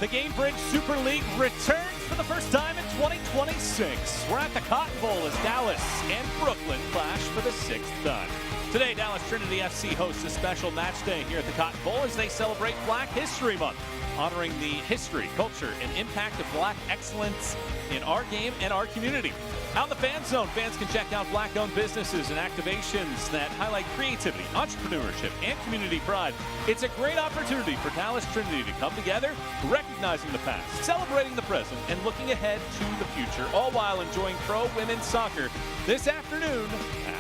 The Gainbridge Super League returns for the first time in 2026. We're at the Cotton Bowl as Dallas and Brooklyn clash for the 6th time. Today, Dallas Trinity FC hosts a special match day here at the Cotton Bowl as they celebrate Black History Month, honoring the history, culture, and impact of Black excellence in our game and our community. Out in the fan zone, fans can check out Black-owned businesses and activations that highlight creativity, entrepreneurship, and community pride. It's a great opportunity for Dallas Trinity to come together, recognizing the past, celebrating the present, and looking ahead to the future, all while enjoying pro women's soccer this afternoon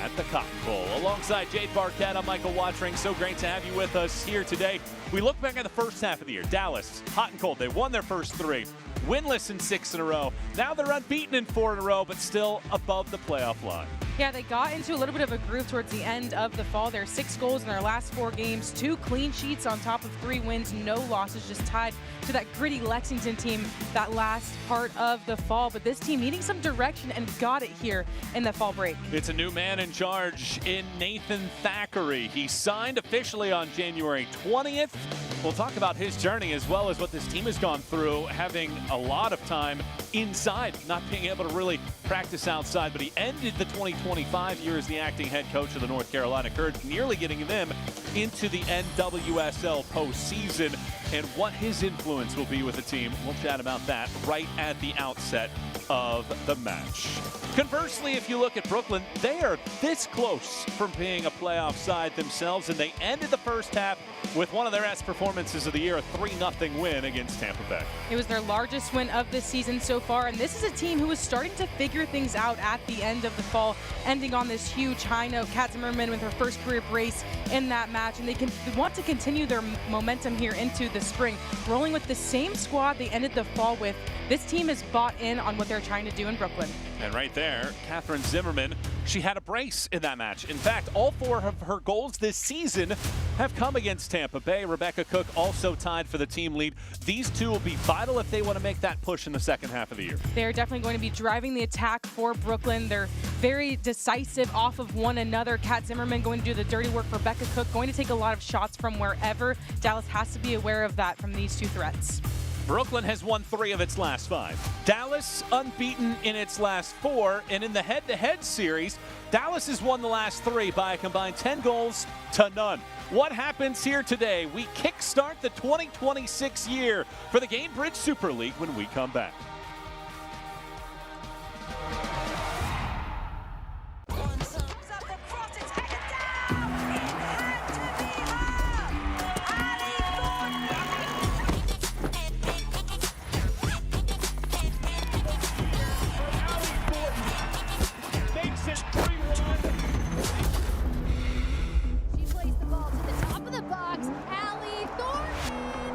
at the Cotton Bowl. Alongside Jade Barquette, I'm Michael Watring. So great to have you with us here today. We look back at the first half of the year. Dallas, hot and cold. They won their first 3. Winless in 6 in a row. Now they're unbeaten in 4 in a row, but still above the playoff line. Yeah, they got into a little bit of a groove towards the end of the fall. There are 6 goals in their last 4 games, 2 clean sheets on top of 3 wins, no losses, just tied to that gritty Lexington team that last part of the fall. But this team needing some direction and got it here in the fall break. It's a new man in charge in Nathan Thackeray. He signed officially on January 20th. We'll talk about his journey as well as what this team has gone through, having a lot of time inside, not being able to really practice outside. But he ended the 2025 year as the acting head coach of the North Carolina Curd, nearly getting them into the NWSL postseason, and what his influence will be with the team. We'll chat about that right at the outset of the match. Conversely, if you look at Brooklyn, they are this close from being a playoff side themselves, and they ended the first half with one of their best performances of the year, a 3-0 win against Tampa Bay. It was their largest win of the season so far, and this is a team who is starting to figure things out at the end of the fall, ending on this huge high note. Kat Zimmerman with her first career brace in that match, and they want to continue their momentum here into the spring, rolling with the same squad they ended the fall with. This team is bought in on what they're trying to do in Brooklyn. And right there, Katherine Zimmerman, she had a brace in that match. In fact, all 4 of her goals this season have come against Tampa Bay. Rebecca Cook also tied for the team lead. These 2 will be vital if they want to make that push in the second half of the year. They're definitely going to be driving the attack for Brooklyn. They're very decisive off of one another. Kat Zimmerman going to do the dirty work for Rebecca Cook, going to take a lot of shots from wherever. Dallas has to be aware of that from these 2 threats. Brooklyn has won 3 of its last 5. Dallas unbeaten in its last 4, and in the head-to-head series, Dallas has won the last 3 by a combined 10 goals to none. What happens here today? We kickstart the 2026 year for the Gainbridge Super League when we come back.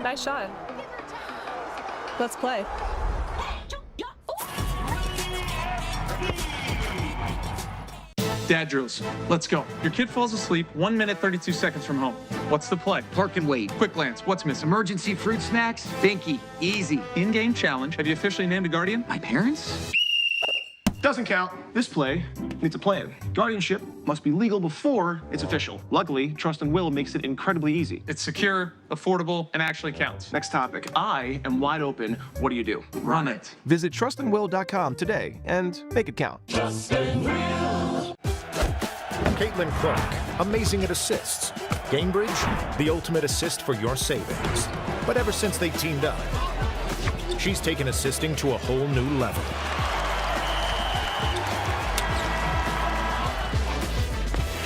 Nice shot. Let's play. Dad drills. Let's go. Your kid falls asleep 1 minute, 32 seconds from home. What's the play? Park and wait. Quick glance. What's missing? Emergency fruit snacks? Binky. Easy. In-game challenge. Have you officially named a guardian? My parents? Doesn't count. This play needs a plan. Guardianship must be legal before it's official. Luckily, Trust and Will makes it incredibly easy. It's secure, affordable, and actually counts. Next topic. I am wide open. What do you do? Run it. Visit trustandwill.com today and make it count. Trust and Will. Caitlin Clark, amazing at assists. Gainbridge, the ultimate assist for your savings. But ever since they teamed up, she's taken assisting to a whole new level.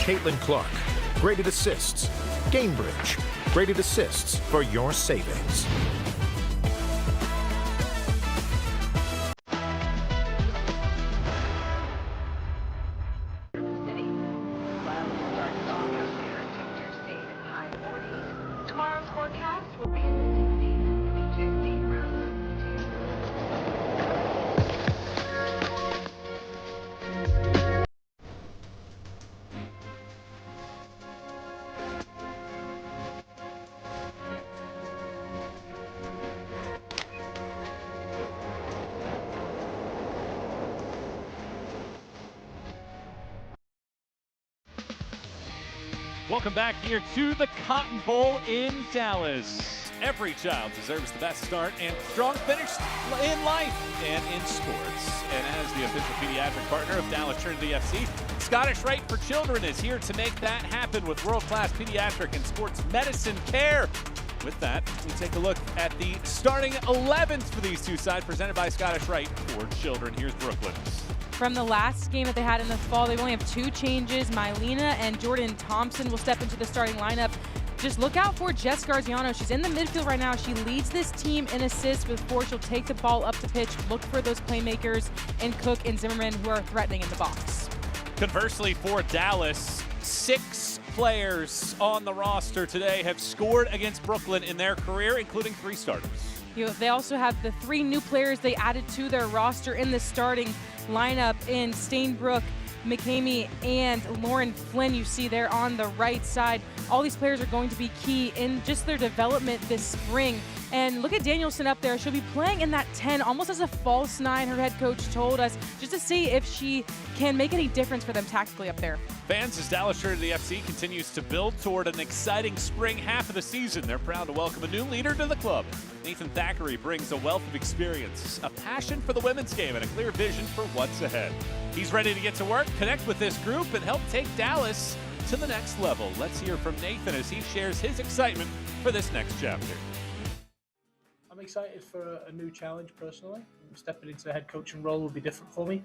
Caitlin Clark, great at assists. Gainbridge, great at assists for your savings. Tomorrow's forecast will be Welcome back here to the Cotton Bowl in Dallas. Every child deserves the best start and strong finish in life and in sports. And as the official pediatric partner of Dallas Trinity FC, Scottish Rite for Children is here to make that happen with world-class pediatric and sports medicine care. With that, we take a look at the starting 11s for these two sides, presented by Scottish Rite for Children. Here's Brooklyn. From the last game that they had in the fall, they only have 2 changes. Mylena and Jordan Thompson will step into the starting lineup. Just look out for Jess Garziano. She's in the midfield right now. She leads this team in assists with 4. She'll take the ball up the pitch, look for those playmakers and Cook and Zimmerman who are threatening in the box. Conversely, for Dallas, 6 players on the roster today have scored against Brooklyn in their career, including 3 starters. They also have the 3 new players they added to their roster in the starting lineup in Stainbrook, McCamey, and Lauren Flynn. You see there on the right side. All these players are going to be key in just their development this spring. And look at Danielson up there. She'll be playing in that 10 almost as a false 9, her head coach told us, just to see if she can make any difference for them tactically up there. Fans, as Dallas Trinity FC continues to build toward an exciting spring half of the season, they're proud to welcome a new leader to the club. Nathan Thackeray brings a wealth of experience, a passion for the women's game, and a clear vision for what's ahead. He's ready to get to work, connect with this group, and help take Dallas to the next level. Let's hear from Nathan as he shares his excitement for this next chapter. I'm excited for a new challenge personally. Stepping into the head coaching role will be different for me,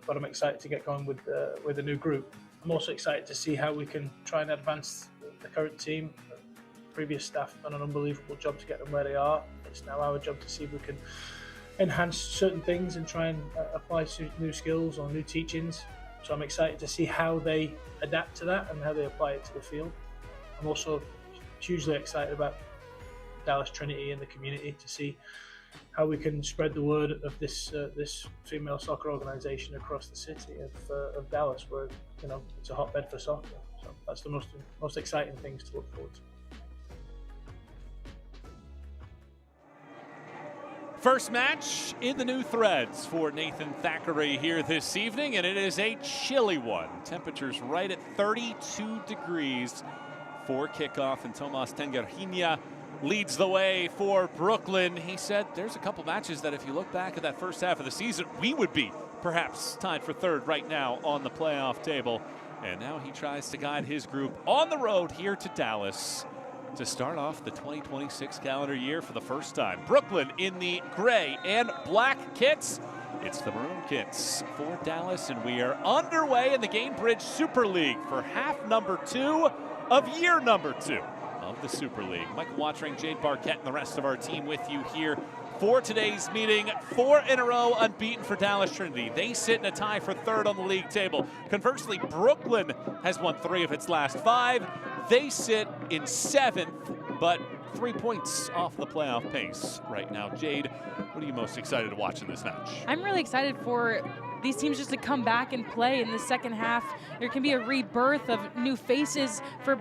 but I'm excited to get going with a new group. I'm also excited to see how we can try and advance the current team. Previous staff have done an unbelievable job to get them where they are. It's now our job to see if we can enhance certain things and try and apply new skills or new teachings. So I'm excited to see how they adapt to that and how they apply it to the field. I'm also hugely excited about Dallas Trinity and the community to see how we can spread the word of this female soccer organisation across the city of Dallas, where it's a hotbed for soccer. So that's the most exciting things to look forward to. First match in the new threads for Nathan Thackeray here this evening, and it is a chilly one. Temperatures right at 32 degrees for kickoff, and Tomas Tengerhinha leads the way for Brooklyn. He said there's a couple matches that if you look back at that first half of the season, we would be perhaps tied for 3rd right now on the playoff table. And now he tries to guide his group on the road here to Dallas to start off the 2026 calendar year for the first time. Brooklyn in the gray and black kits. It's the maroon kits for Dallas, and we are underway in the Gainbridge Super League for half number 2 of year number 2 of the Super League. Michael Watring, Jade Barquette, and the rest of our team with you here for today's meeting. 4 in a row unbeaten for Dallas Trinity. They sit in a tie for 3rd on the league table. Conversely, Brooklyn has won 3 of its last 5. They sit in 7th, but 3 points off the playoff pace right now. Jade, what are you most excited to watch in this match? I'm really excited for these teams just to come back and play in the second half. There can be a rebirth of new faces for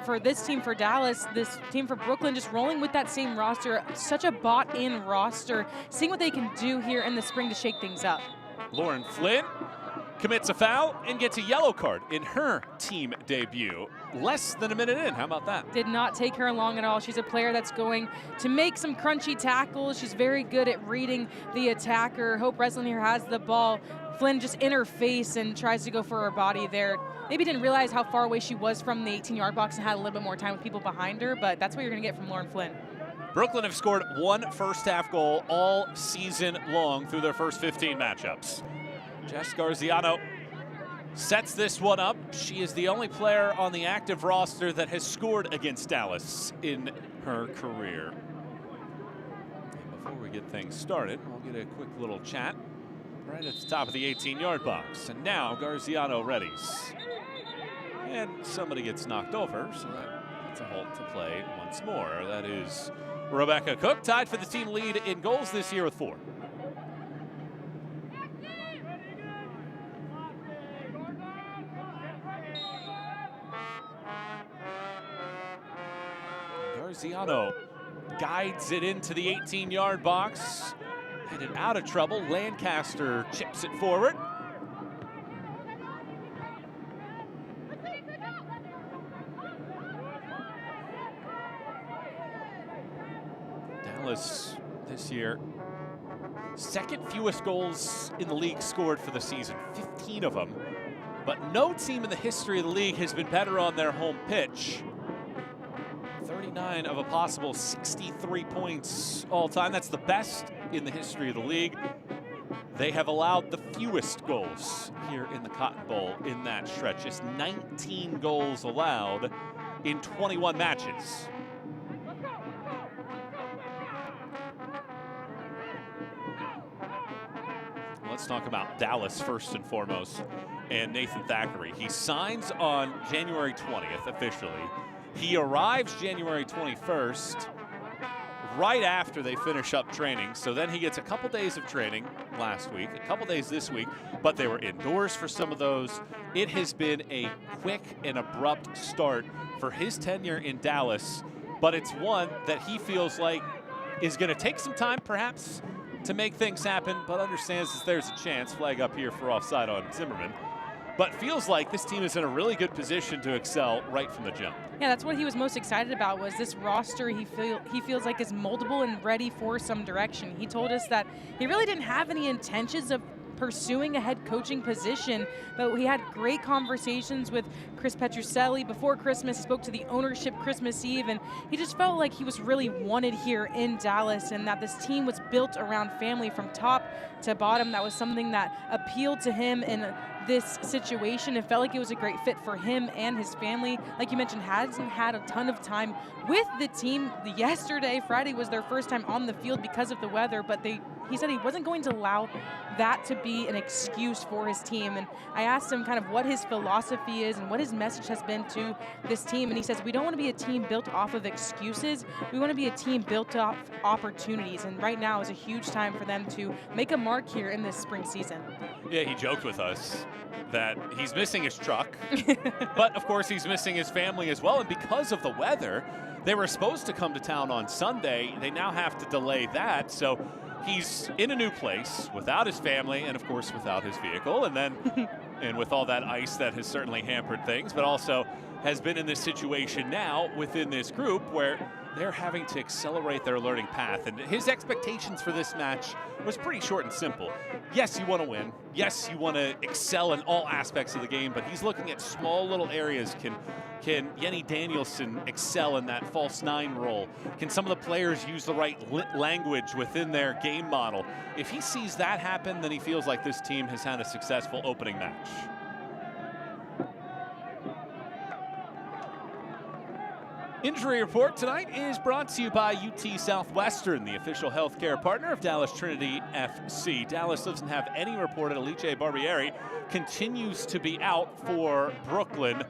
for this team for Dallas, this team for Brooklyn, just rolling with that same roster. Such a bought-in roster. Seeing what they can do here in the spring to shake things up. Lauren Flynn commits a foul and gets a yellow card in her team debut. Less than a minute in, how about that? Did not take her long at all. She's a player that's going to make some crunchy tackles. She's very good at reading the attacker. Hope Reslinger has the ball. Flynn just in her face and tries to go for her body there. Maybe didn't realize how far away she was from the 18-yard box and had a little bit more time with people behind her, but that's what you're going to get from Lauren Flynn. Brooklyn have scored 1 first-half goal all season long through their first 15 matchups. Jess Garziano sets this one up. She is the only player on the active roster that has scored against Dallas in her career. And before we get things started, we'll get a quick little chat right at the top of the 18-yard box. And now Garziano readies. And somebody gets knocked over, so that's a halt to play once more. That is Rebecca Cook, tied for the team lead in goals this year with 4. Garziano guides it into the 18-yard box. Headed out of trouble. Lancaster chips it forward. Dallas this year. Second fewest goals in the league scored for the season, 15 of them. But no team in the history of the league has been better on their home pitch. 39 of a possible 63 points all time. That's the best in the history of the league. They have allowed the fewest goals here in the Cotton Bowl in that stretch. Just 19 goals allowed in 21 matches. Let's talk about Dallas first and foremost, and Nathan Thackeray. He signs on January 20th officially. He arrives January 21st, right after they finish up training. So then he gets a couple days of training last week, a couple days this week, but they were indoors for some of those. It has been a quick and abrupt start for his tenure in Dallas, but it's one that he feels like is going to take some time perhaps to make things happen, but understands that there's a chance. Flag up here for offside on Zimmerman. But feels like this team is in a really good position to excel right from the jump. Yeah, that's what he was most excited about, was this roster he feels like is moldable and ready for some direction. He told us that he really didn't have any intentions of pursuing a head coaching position, but he had great conversations with Chris Petrucelli before Christmas. He spoke to the ownership Christmas Eve, and he just felt like he was really wanted here in Dallas, and that this team was built around family from top to bottom. That was something that appealed to him in this situation. It felt like it was a great fit for him and his family. Like you mentioned, hasn't had a ton of time with the team. Yesterday, Friday, was their first time on the field because of the weather, but he said he wasn't going to allow that to be an excuse for his team. And I asked him kind of what his philosophy is and what his message has been to this team. And he says, we don't want to be a team built off of excuses. We want to be a team built off opportunities. And right now is a huge time for them to make a mark here in this spring season. Yeah, he joked with us that he's missing his truck, but of course he's missing his family as well. And because of the weather, they were supposed to come to town on Sunday. They now have to delay that. So he's in a new place without his family and, of course, without his vehicle. And then, and with all that ice that has certainly hampered things, but also has been in this situation now within this group where they're having to accelerate their learning path. And his expectations for this match was pretty short and simple. Yes, you want to win. Yes, you want to excel in all aspects of the game, but he's looking at small little areas. Can Yenny Danielson excel in that false nine role? Can some of the players use the right language within their game model? If he sees that happen, then he feels like this team has had a successful opening match. Injury report tonight is brought to you by UT Southwestern, the official healthcare partner of Dallas Trinity FC. Dallas doesn't have any reported. Alice Barbieri continues to be out for Brooklyn.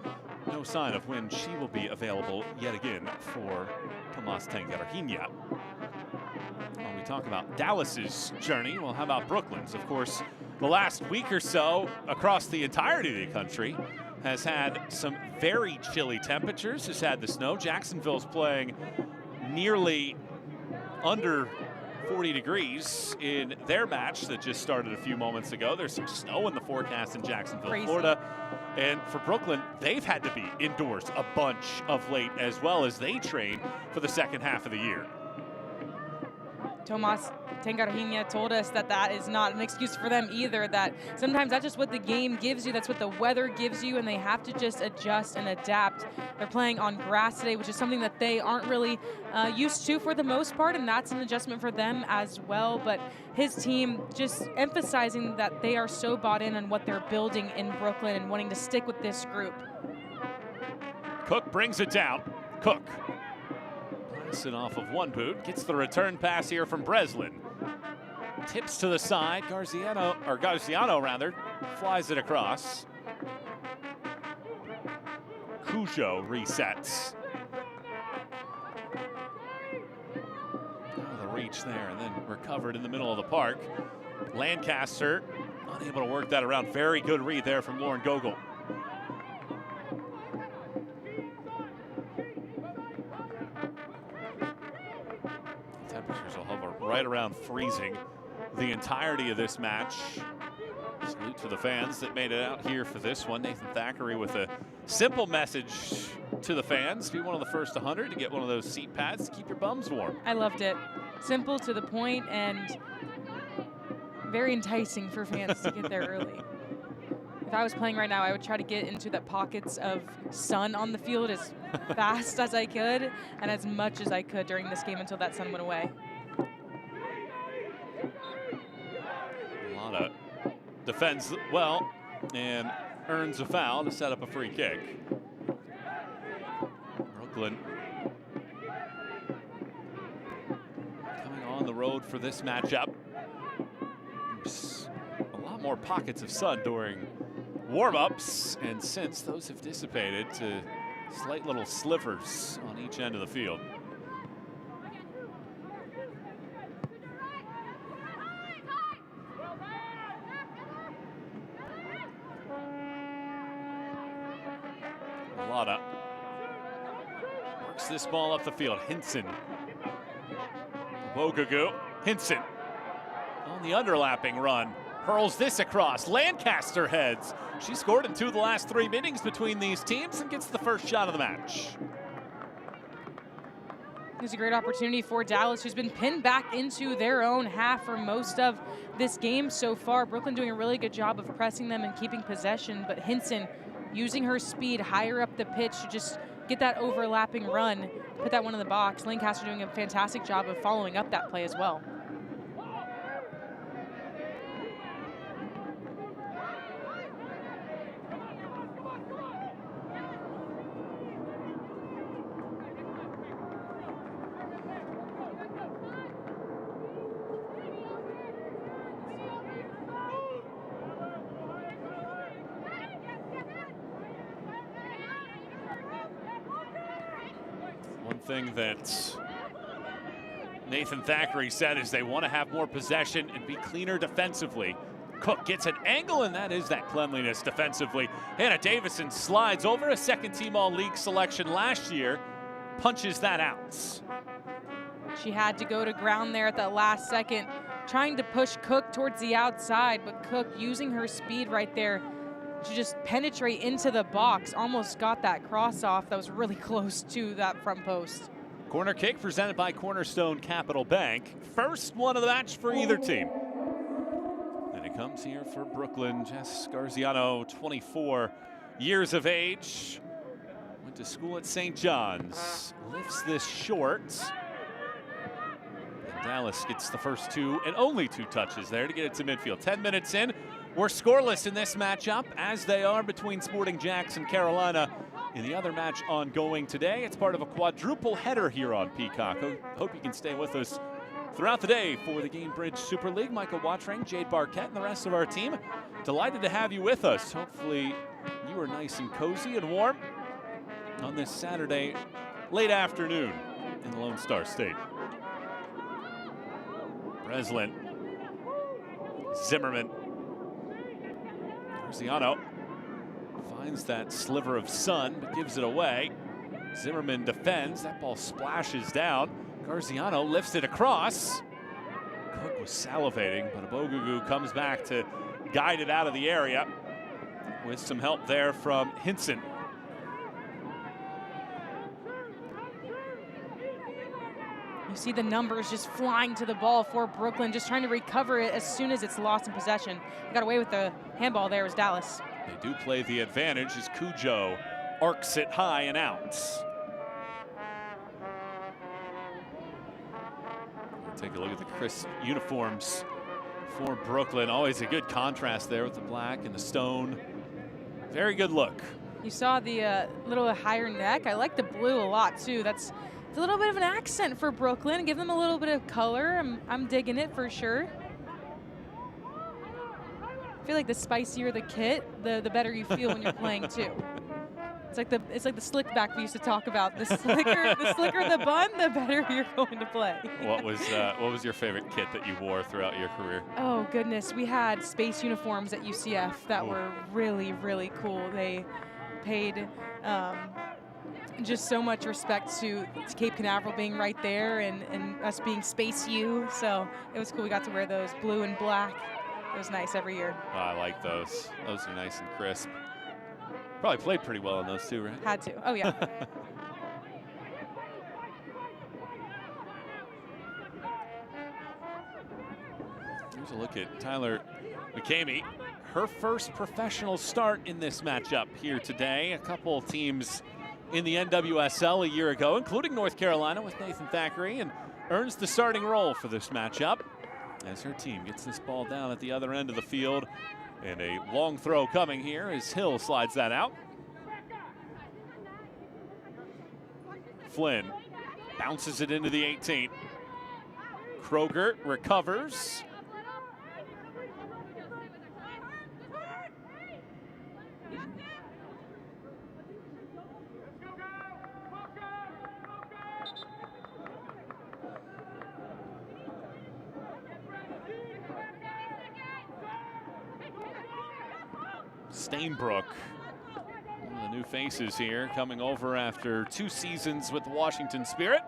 No sign of when she will be available yet again for Tomas Tangarhinha. When we talk about Dallas's journey, well, how about Brooklyn's? Of course, the last week or so across the entirety of the country has had some very chilly temperatures, has had the snow. Jacksonville's playing nearly under 40 degrees in their match that just started a few moments ago. There's some snow in the forecast in Jacksonville, Crazy. Florida. And for Brooklyn, they've had to be indoors a bunch of late as well as they train for the second half of the year. Tomas Tangarhinha told us that that is not an excuse for them either, that sometimes that's just what the game gives you, that's what the weather gives you, and they have to just adjust and adapt. They're playing on grass today, which is something that they aren't really used to for the most part, and that's an adjustment for them as well. But his team just emphasizing that they are so bought in on what they're building in Brooklyn and wanting to stick with this group. Cook brings it down. Cook. It off of one boot, gets the return pass here from Breslin. Tips to the side, Garziano flies it across. Cujo resets. The reach there, and then recovered in the middle of the park. Lancaster unable to work that around. Very good read there from Lauren Gogol. Temperatures will hover right around freezing the entirety of this match. Salute to the fans that made it out here for this one. Nathan Thackeray with a simple message to the fans. Be one of the first 100 to get one of those seat pads to keep your bums warm. I loved it. simple, to the point, and very enticing for fans to get there early. If I was playing right now, I would try to get into the pockets of sun on the field as fast as I could and as much as I could during this game until that sun went away. Lada defends well and earns a foul to set up a free kick. Brooklyn coming on the road for this matchup. There's a lot more pockets of sun during warm-ups, and since those have dissipated to slight little slivers on each end of the field. Lada works this ball up the field. Hinson. Bogugu. Hinson on the underlapping run. Hurls this across. Lancaster heads. She scored in 2 of the last 3 meetings between these teams and gets the first shot of the match. It's a great opportunity for Dallas, who's been pinned back into their own half for most of this game so far. Brooklyn doing a really good job of pressing them and keeping possession, but Hinson using her speed higher up the pitch to just get that overlapping run, put that one in the box. Lancaster doing a fantastic job of following up that play as well. One thing that Nathan Thackeray said is they want to have more possession and be cleaner defensively. Cook gets an angle, and that is that cleanliness defensively. Hannah Davison slides over a second-team All-League selection last year, punches that out. She had to go to ground there at that last second, trying to push Cook towards the outside, but Cook using her speed right there to just penetrate into the box, almost got that cross off that was really close to that front post. Corner kick presented by Cornerstone Capital Bank. First one of the match for either team. And it comes here for Brooklyn. Jess Garziano, 24 years of age. Went to school at St. John's. Lifts this short. And Dallas gets the first 2 and only 2 touches there to get it to midfield. 10 minutes in. We're scoreless in this matchup, as they are between Sporting Jacks and Carolina in the other match ongoing today. It's part of a quadruple header here on Peacock. Hope you can stay with us throughout the day for the Gainbridge Super League. Michael Watring, Jade Barquette, and the rest of our team. Delighted to have you with us. Hopefully you are nice and cozy and warm on this Saturday late afternoon in the Lone Star State. Breslin, Zimmerman, Garziano finds that sliver of sun, but gives it away. Zimmerman defends. That ball splashes down. Garziano lifts it across. Cook was salivating, but Bogugu comes back to guide it out of the area with some help there from Hinson. You see the numbers just flying to the ball for Brooklyn, just trying to recover it as soon as it's lost in possession. Got away with the handball there as Dallas. They do play the advantage as Cujo arcs it high and out. Take a look at the crisp uniforms for Brooklyn. Always a good contrast there with the black and the stone. Very good look. You saw the little higher neck. I like the blue a lot too. It's a little bit of an accent for Brooklyn. Give them a little bit of color. I'm digging it for sure. I feel like the spicier the kit, the better you feel when you're playing too. It's like the slick back we used to talk about. The slicker the bun, the better you're going to play. What was your favorite kit that you wore throughout your career? Oh goodness, we had space uniforms at UCF that were really, really cool. They paid just so much respect to Cape Canaveral being right there and us being Space U. So it was cool. We got to wear those blue and black. It was nice every year. Oh, I like those. Those are nice and crisp. Probably played pretty well in those too, right? Had to. Oh, yeah. a look at Tyler McCamey. Her first professional start in this matchup here today. A couple teams in the NWSL a year ago, including North Carolina with Nathan Thackeray, and earns the starting role for this matchup as her team gets this ball down at the other end of the field. And a long throw coming here as Hill slides that out. Flynn bounces it into the 18. Kroger recovers. Stainbrook, one of the new faces here, coming over after 2 seasons with the Washington Spirit.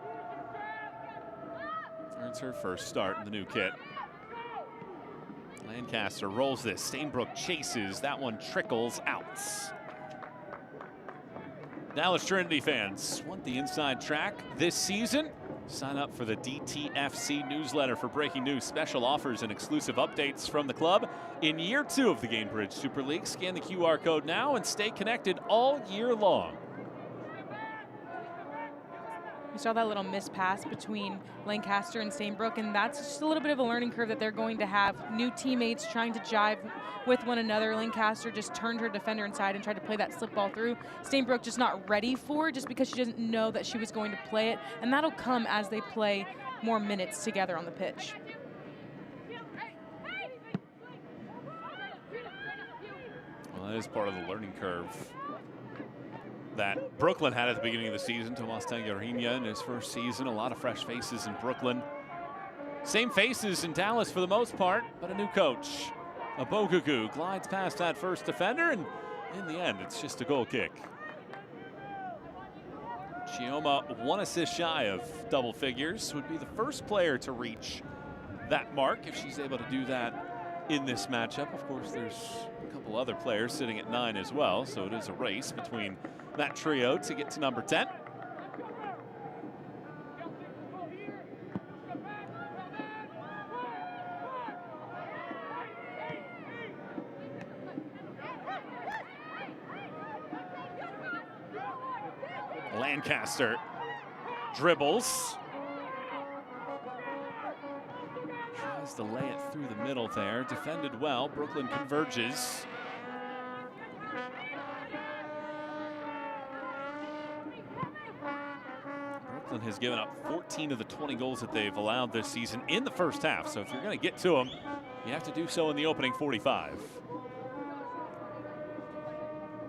Earns her first start in the new kit. Lancaster rolls this. Stainbrook chases. That one trickles out. Dallas Trinity fans want the inside track this season? Sign up for the DTFC newsletter for breaking news, special offers, and exclusive updates from the club in year 2 of the Gainbridge Super League. Scan the QR code now and stay connected all year long. We saw that little miss pass between Lancaster and Stainbrook, and that's just a little bit of a learning curve that they're going to have. New teammates trying to jive with one another. Lancaster just turned her defender inside and tried to play that slip ball through. Stainbrook just not ready for it, just because she doesn't know that she was going to play it, and that'll come as they play more minutes together on the pitch. Well, that is part of the learning curve that Brooklyn had at the beginning of the season. Tomas Tangerina in his first season. A lot of fresh faces in Brooklyn. Same faces in Dallas for the most part, but a new coach. Abogugu glides past that first defender, and in the end, it's just a goal kick. Chioma, 1 assist shy of double figures, would be the first player to reach that mark if she's able to do that in this matchup. Of course, there's a couple other players sitting at 9 as well, so it is a race between that trio to get to number 10. Lancaster dribbles. Tries to lay it through the middle there. Defended well. Brooklyn converges. Brooklyn has given up 14 of the 20 goals that they've allowed this season in the first half. So if you're going to get to them, you have to do so in the opening 45.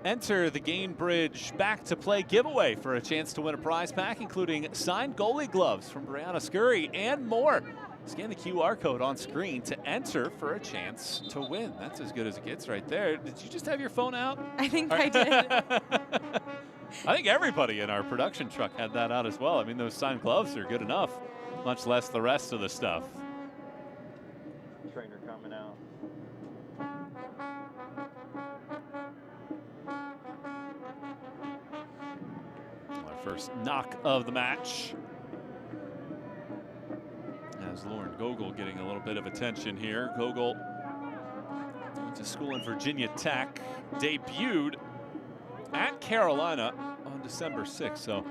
Enter the Gainbridge Back to Play giveaway for a chance to win a prize pack, including signed goalie gloves from Brianna Scurry and more. Scan the QR code on screen to enter for a chance to win. That's as good as it gets right there. Did you just have your phone out? I think I did. I think everybody in our production truck had that out as well. I mean, those signed gloves are good enough, much less the rest of the stuff. Trainer coming out. Our first knock of the match. As Lauren Gogol getting a little bit of attention here. Gogol went to school in Virginia Tech, debuted at Carolina on December 6th. So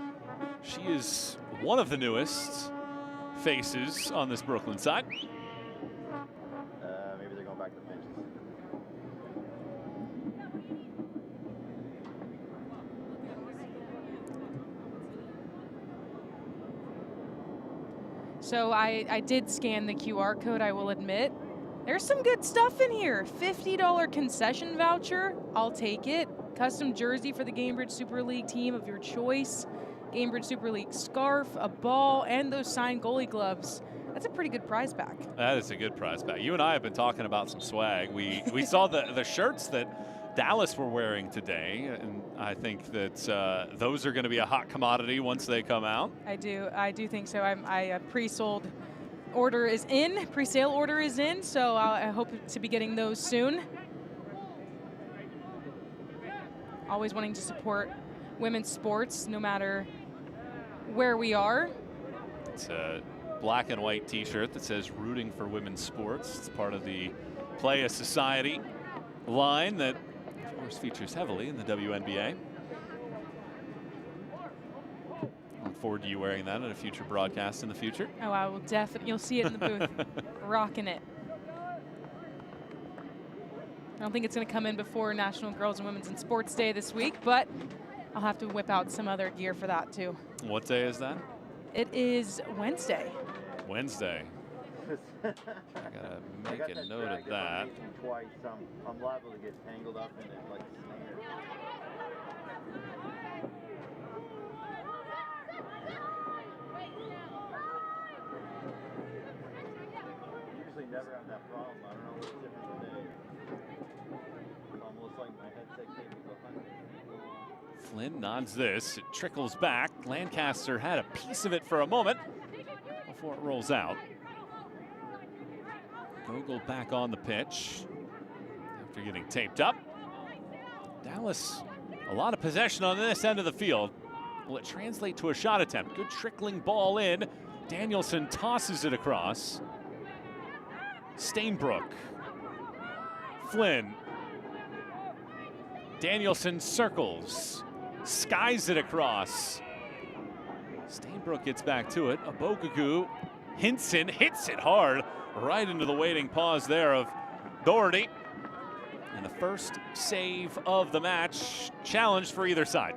she is one of the newest faces on this Brooklyn side. Maybe they're going back to the benches. So I did scan the QR code, I will admit. There's some good stuff in here. $50 concession voucher, I'll take it. Custom jersey for the Gainbridge Super League team of your choice. Gainbridge Super League scarf, a ball, and those signed goalie gloves. That's a pretty good prize pack. That is a good prize pack. You and I have been talking about some swag. We saw the shirts that Dallas were wearing today, and I think that those are going to be a hot commodity once they come out. I do think so. I pre-sold order is in, pre-sale order is in, so I hope to be getting those soon. Always wanting to support women's sports, no matter where we are. It's a black and white t-shirt that says "Rooting for Women's Sports." It's part of the Play a Society line that, of course, features heavily in the WNBA. Look forward to you wearing that in a future broadcast in the future. Oh, I will definitely. You'll see it in the booth. Rocking it. I don't think it's going to come in before National Girls and Women's in Sports Day this week, but I'll have to whip out some other gear for that too. What day is that? It is Wednesday. Wednesday. I gotta make a note of that. Twice, I'm liable to get tangled up in it like a snake. Usually never have that problem. I don't know what's different today. It's almost like my headset cable's 100. Flynn nods this. It trickles back. Lancaster had a piece of it for a moment before it rolls out. Vogel back on the pitch after getting taped up. Dallas, a lot of possession on this end of the field. Will it translate to a shot attempt? Good trickling ball in. Danielson tosses it across. Stainbrook. Flynn. Danielson circles. Skies it across. Stainbrook gets back to it. Abogugu. Hinson hits it hard. Right into the waiting pause there of Doherty. And the first save of the match. Challenge for either side.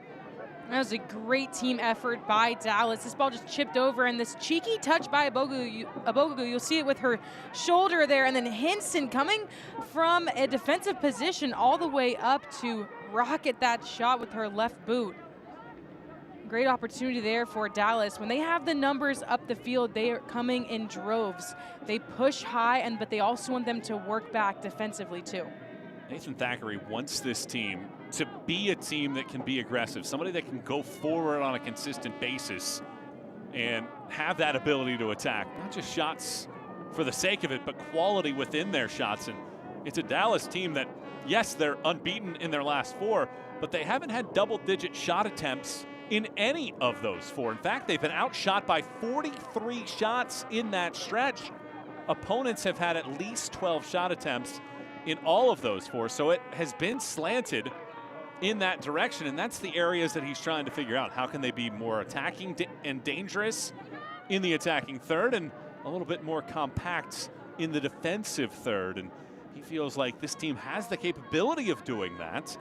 That was a great team effort by Dallas. This ball just chipped over, and this cheeky touch by Abogugu, you'll see it with her shoulder there, and then Hinson coming from a defensive position all the way up to rocket that shot with her left boot. Great opportunity there for Dallas. When they have the numbers up the field, they are coming in droves. They push high, but they also want them to work back defensively too. Nathan Thackeray wants this team to be a team that can be aggressive, somebody that can go forward on a consistent basis and have that ability to attack. Not just shots for the sake of it, but quality within their shots. And it's a Dallas team that, yes, they're unbeaten in their last 4, but they haven't had double-digit shot attempts in any of those 4. In fact, they've been outshot by 43 shots in that stretch. Opponents have had at least 12 shot attempts in all of those 4, so it has been slanted in that direction, and that's the areas that he's trying to figure out. How can they be more attacking and dangerous in the attacking third, and a little bit more compact in the defensive third? And he feels like this team has the capability of doing that.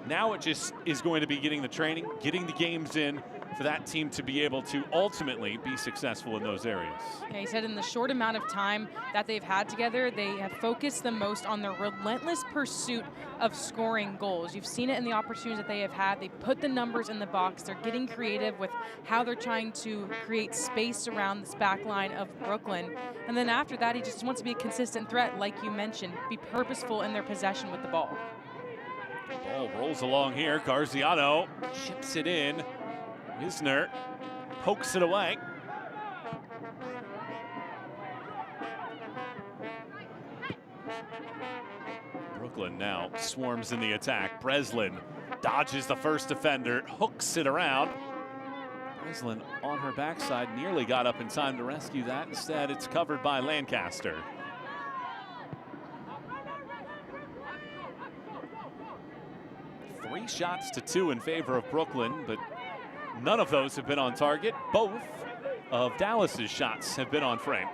Now it just is going to be getting the training, getting the games in for that team to be able to ultimately be successful in those areas. Yeah, he said in the short amount of time that they've had together, they have focused the most on their relentless pursuit of scoring goals. You've seen it in the opportunities that they have had. They put the numbers in the box. They're getting creative with how they're trying to create space around this back line of Brooklyn. And then after that, he just wants to be a consistent threat, like you mentioned, be purposeful in their possession with the ball. Ball rolls along here. Garziano chips it in. Wisner pokes it away. Brooklyn now swarms in the attack. Breslin dodges the first defender, hooks it around. Breslin on her backside nearly got up in time to rescue that. Instead, it's covered by Lancaster. Three shots to 2 in favor of Brooklyn, but none of those have been on target. Both of Dallas's shots have been on frame.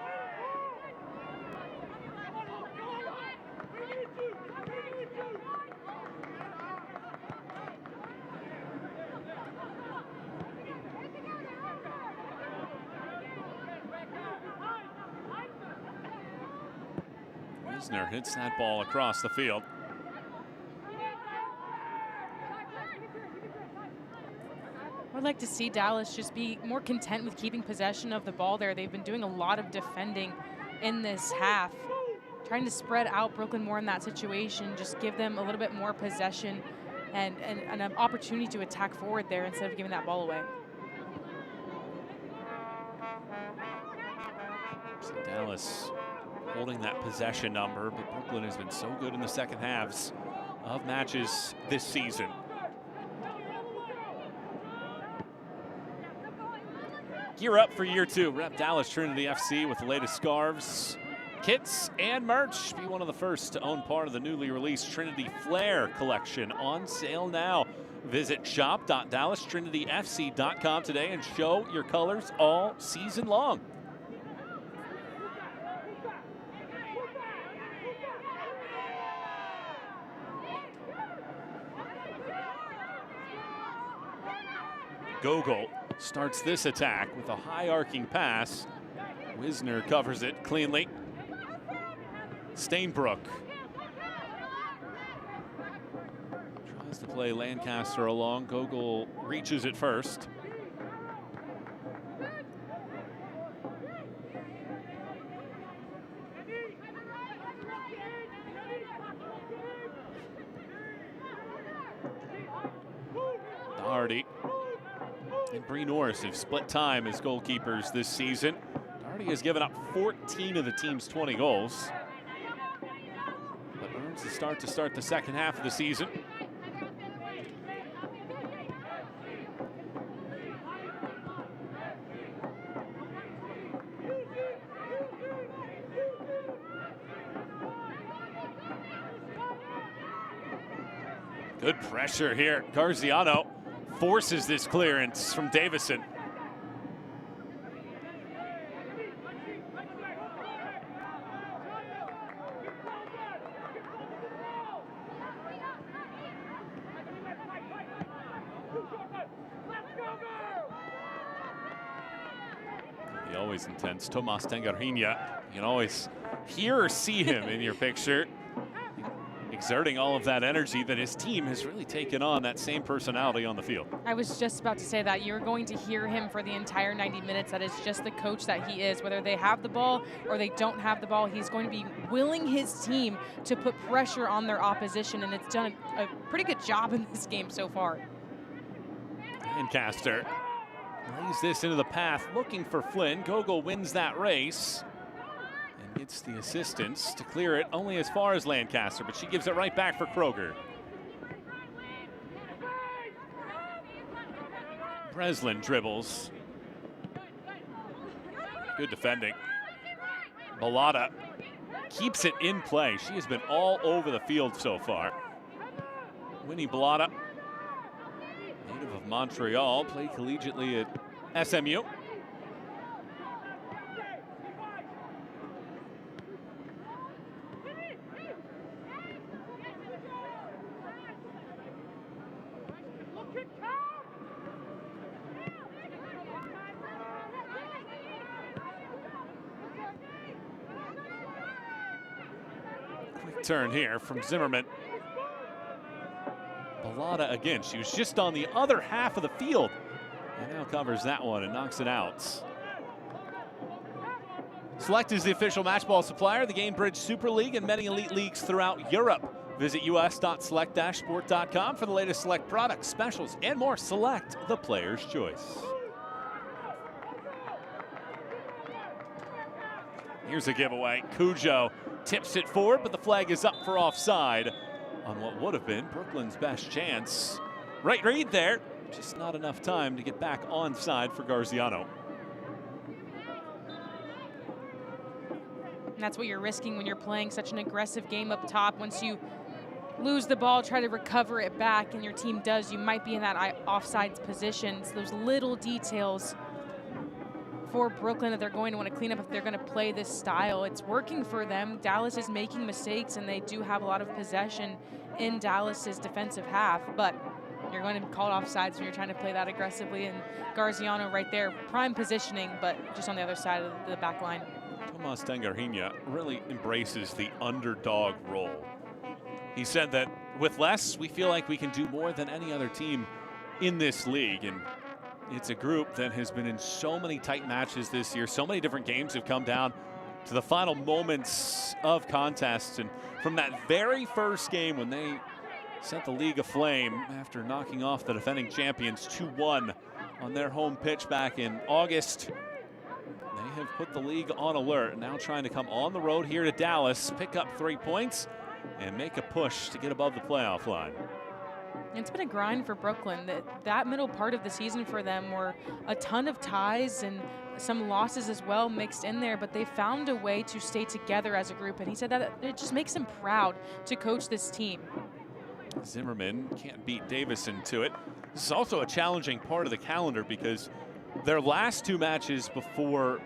Wisner hits that ball across the field. I'd like to see Dallas just be more content with keeping possession of the ball there. They've been doing a lot of defending in this half, trying to spread out Brooklyn more in that situation, just give them a little bit more possession and an opportunity to attack forward there instead of giving that ball away. So Dallas holding that possession number, but Brooklyn has been so good in the second halves of matches this season. Gear up for year 2. Rep Dallas Trinity FC with the latest scarves, kits, and merch. Be one of the first to own part of the newly released Trinity Flair collection, on sale now. Visit shop.DallasTrinityFC.com today and show your colors all season long. Gogol starts this attack with a high arcing pass. Wisner covers it cleanly. Stainbrook tries to play Lancaster along. Gogol reaches it first. Doherty and Bree Norris have split time as goalkeepers this season. Doherty has given up 14 of the team's 20 goals, but earns the start to start the second half of the season. Good pressure here. Garziano forces this clearance from Davison. The always intense Tomas Tengarrinha. You can always hear or see him in your picture, exerting all of that energy that his team has really taken on that same personality on the field. I was just about to say that. You're going to hear him for the entire 90 minutes. That is just the coach that he is. Whether they have the ball or they don't have the ball, he's going to be willing his team to put pressure on their opposition, and it's done a pretty good job in this game so far. Lancaster lays this into the path, looking for Flynn. Gogol wins that race and gets the assistance to clear it only as far as Lancaster, but she gives it right back for Kroger. Breslin dribbles. Good defending. Balata keeps it in play. She has been all over the field so far. Winnie Balata, native of Montreal, played collegiately at SMU. Quick turn here from Zimmerman. Balata again, she was just on the other half of the field and now covers that one and knocks it out. Select is the official matchball supplier of the Gainbridge Super League and many elite leagues throughout Europe. Visit us.select-sport.com for the latest Select products, specials, and more. Select, the player's choice. Here's a giveaway. Cujo tips it forward, but the flag is up for offside on what would have been Brooklyn's best chance. Right read there, just not enough time to get back onside for Garziano. And that's what you're risking when you're playing such an aggressive game up top. Once you lose the ball, try to recover it back, and your team does, you might be in that offsides position. So those little details for Brooklyn that they're going to want to clean up if they're going to play this style. It's working for them. Dallas is making mistakes, and they do have a lot of possession in Dallas's defensive half, but you're going to be called offsides when you're trying to play that aggressively. And Garziano right there, prime positioning, but just on the other side of the back line. Tomas Tengarrinha really embraces the underdog role. He said that with less, we feel like we can do more than any other team in this league. And it's a group that has been in so many tight matches this year. So many different games have come down to the final moments of contests. And from that very first game when they set the league aflame after knocking off the defending champions 2-1 on their home pitch back in August, they have put the league on alert. Now trying to come on the road here to Dallas, pick up 3 points, and make a push to get above the playoff line. It's been a grind for Brooklyn. That middle part of the season for them were a ton of ties and some losses as well mixed in there, but they found a way to stay together as a group, and he said that it just makes him proud to coach this team. Zimmerman can't beat Davison to it. This is also a challenging part of the calendar because their last 2 matches before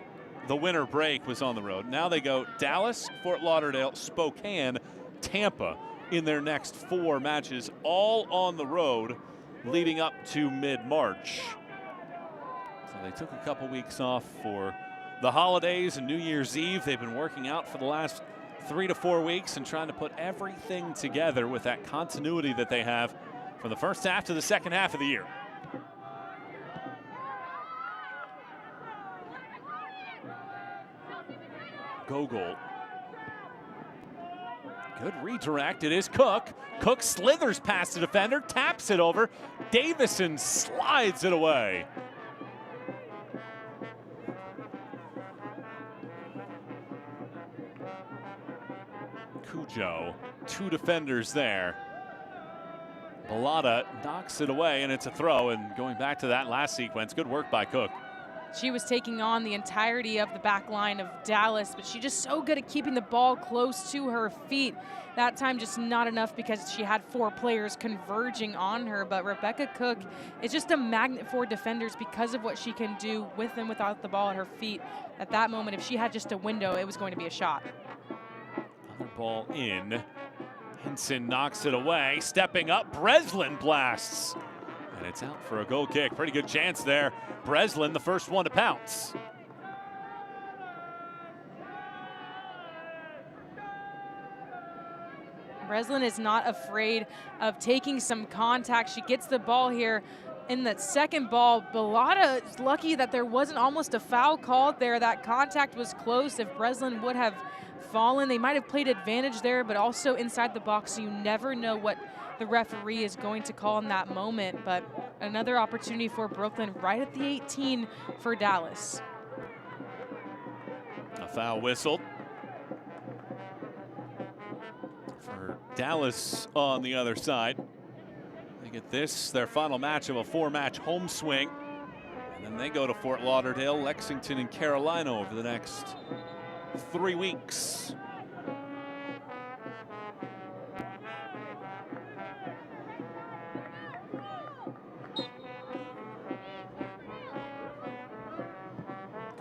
the winter break was on the road. Now they go Dallas, Fort Lauderdale, Spokane, Tampa in their next 4 matches, all on the road leading up to mid-March. So they took a couple weeks off for the holidays and New Year's Eve. They've been working out for the last 3 to 4 weeks and trying to put everything together with that continuity that they have from the first half to the second half of the year. Gogol. Good redirect. It is Cook. Cook slithers past the defender, taps it over. Davison slides it away. Cujo, 2 defenders there. Balada knocks it away, and it's a throw. And going back to that last sequence, good work by Cook. She was taking on the entirety of the back line of Dallas, but she's just so good at keeping the ball close to her feet. That time just not enough because she had 4 players converging on her, but Rebecca Cook is just a magnet for defenders because of what she can do with and without the ball at her feet. At that moment, if she had just a window, it was going to be a shot. Another ball in. Henson knocks it away. Stepping up, Breslin blasts. And it's out for a goal kick. Pretty good chance there. Breslin, the first one to pounce. Breslin is not afraid of taking some contact. She gets the ball here. In that second ball, Balada is lucky that there wasn't almost a foul called there. That contact was close. If Breslin would have fallen, they might have played advantage there, but also inside the box, so you never know what the referee is going to call in that moment. But another opportunity for Brooklyn right at the 18 for Dallas. A foul whistled for Dallas on the other side. They get this, their final match of a 4-match home swing. And then they go to Fort Lauderdale, Lexington, and Carolina over the next 3 weeks.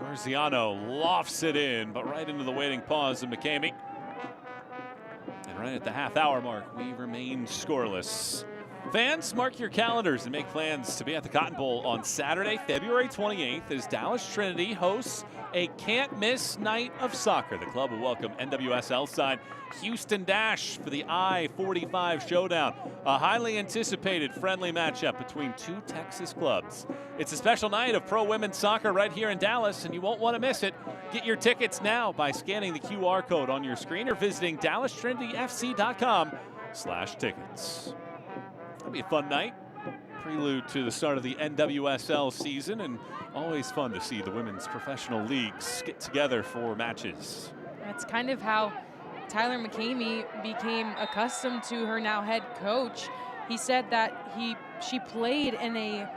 Garziano lofts it in, but right into the waiting paws of McCamey. And right at the half-hour mark, we remain scoreless. Fans, mark your calendars and make plans to be at the Cotton Bowl on Saturday, February 28th, as Dallas Trinity hosts a can't-miss night of soccer. The club will welcome NWSL side Houston Dash for the I-45 showdown, a highly anticipated friendly matchup between 2 Texas clubs. It's a special night of pro women's soccer right here in Dallas, and you won't want to miss it. Get your tickets now by scanning the QR code on your screen or visiting DallasTrinityFC.com/tickets. It'll be a fun night. Prelude to the start of the NWSL season, and always fun to see the women's professional leagues get together for matches. That's kind of how Tyler McCamey became accustomed to her now head coach. He said that she played in a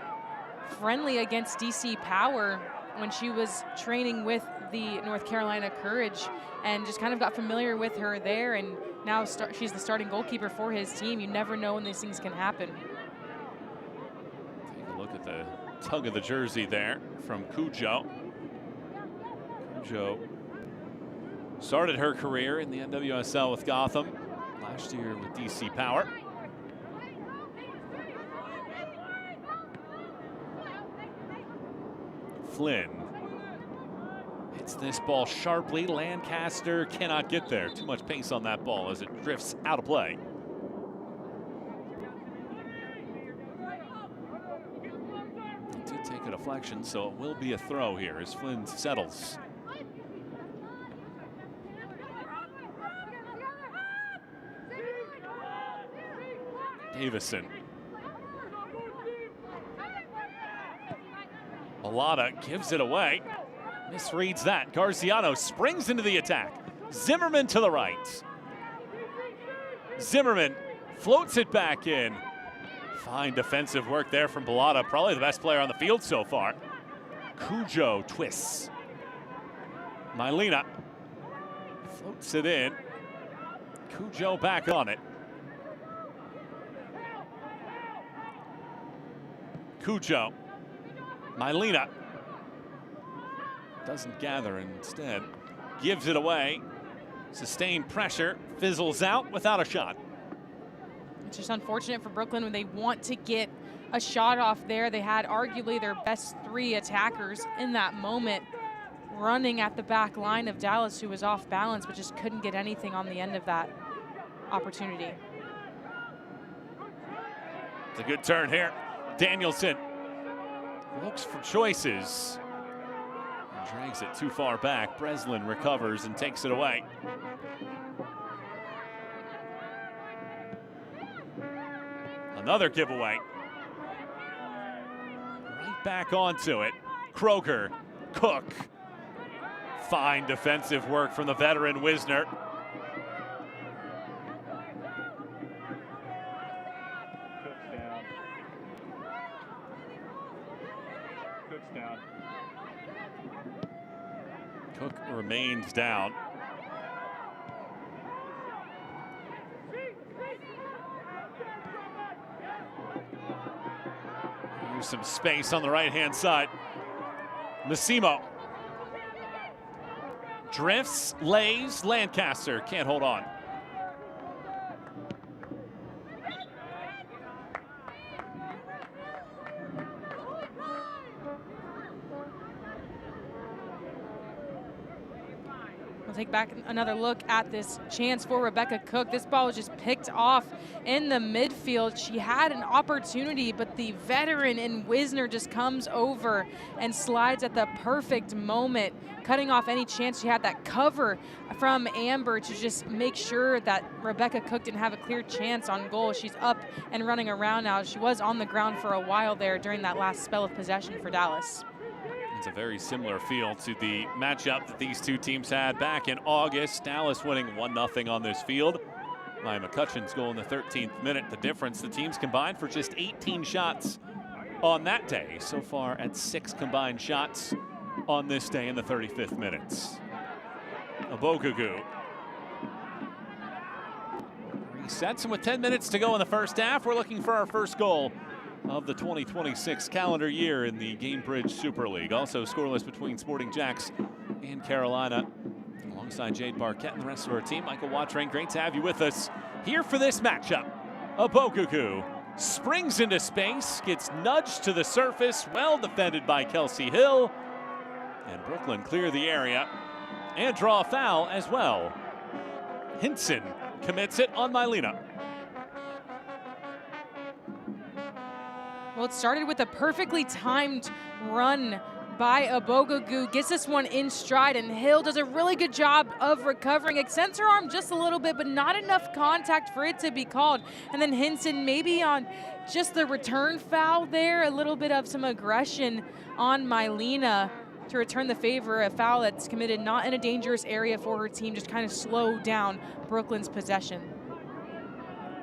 friendly against DC Power when she was training with the North Carolina Courage, and just kind of got familiar with her there, and now she's the starting goalkeeper for his team. You never know when these things can happen. Take a look at the tug of the jersey there from Cujo. Cujo started her career in the NWSL with Gotham, last year with DC Power. Flynn hits this ball sharply. Lancaster cannot get there. Too much pace on that ball as it drifts out of play. It did take a deflection, so it will be a throw here as Flynn settles. Davison. Balada gives it away. Misreads that. Garziano springs into the attack. Zimmerman to the right. Zimmerman floats it back in. Fine defensive work there from Bellata, probably the best player on the field so far. Cujo twists. Mylena floats it in. Cujo back on it. Cujo. Mylena doesn't gather, instead gives it away. Sustained pressure, fizzles out without a shot. It's just unfortunate for Brooklyn when they want to get a shot off there. They had arguably their best 3 attackers in that moment running at the back line of Dallas, who was off balance but just couldn't get anything on the end of that opportunity. It's a good turn here. Danielson looks for choices. And drags it too far back. Breslin recovers and takes it away. Another giveaway. Right back onto it. Kroger, Cook. Fine defensive work from the veteran Wisner. Cook's down. Cook remains down. Here's some space on the right-hand side. Massimo. Drifts, lays, Lancaster can't hold on. We'll take back another look at this chance for Rebecca Cook. This ball was just picked off in the midfield. She had an opportunity, but the veteran in Wisner just comes over and slides at the perfect moment, cutting off any chance she had. That cover from Amber to just make sure that Rebecca Cook didn't have a clear chance on goal. She's up and running around now. She was on the ground for a while there during that last spell of possession for Dallas. It's a very similar feel to the matchup that these two teams had back in August. Dallas winning 1-0 on this field. Maya McCutcheon's goal in the 13th minute. The difference, the teams combined for just 18 shots on that day. So far at 6 combined shots on this day in the 35th minutes. Abogugu resets, and with 10 minutes to go in the first half, we're looking for our first goal of the 2026 calendar year in the Gainbridge Super League. Also scoreless between Sporting Jacks and Carolina. Alongside Jade Barquette and the rest of our team, Michael Watrain, great to have you with us here for this matchup. Abogugu springs into space, gets nudged to the surface, well defended by Kelsey Hill. And Brooklyn clear the area and draw a foul as well. Hinson commits it on Mylena. Well, it started with a perfectly timed run by Abogugu, gets this one in stride, and Hill does a really good job of recovering. Extends her arm just a little bit, but not enough contact for it to be called. And then Hinson maybe on just the return foul there, a little bit of some aggression on Mylena to return the favor, a foul that's committed not in a dangerous area for her team, just kind of slow down Brooklyn's possession.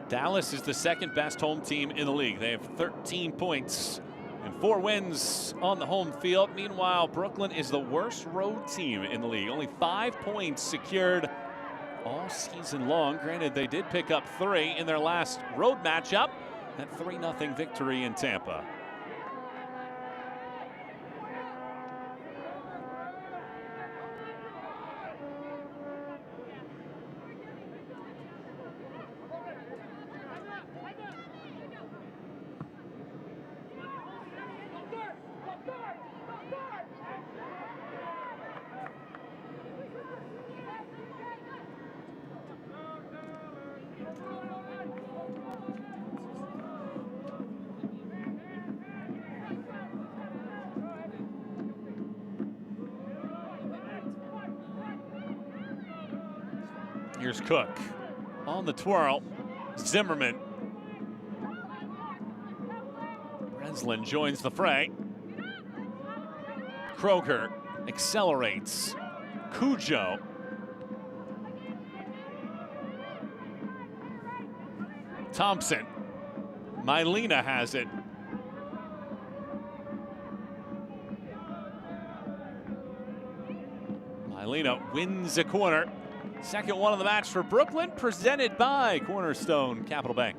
Dallas is the second best home team in the league. They have 13 points and 4 wins on the home field. Meanwhile, Brooklyn is the worst road team in the league. Only 5 points secured all season long. Granted, they did pick up 3 in their last road matchup. That 3-0 victory in Tampa. Here's Cook on the twirl. Zimmerman. Breslin joins the fray. Kroger accelerates. Cujo. Thompson. Mylena has it. Mylena wins a corner. Second one of the match for Brooklyn, presented by Cornerstone Capital Bank.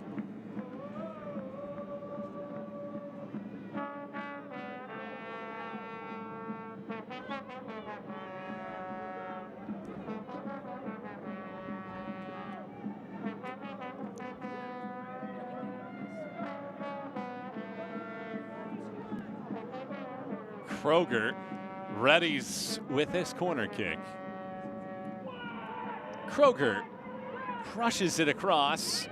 Kroger readies with this corner kick. Kroger crushes it across.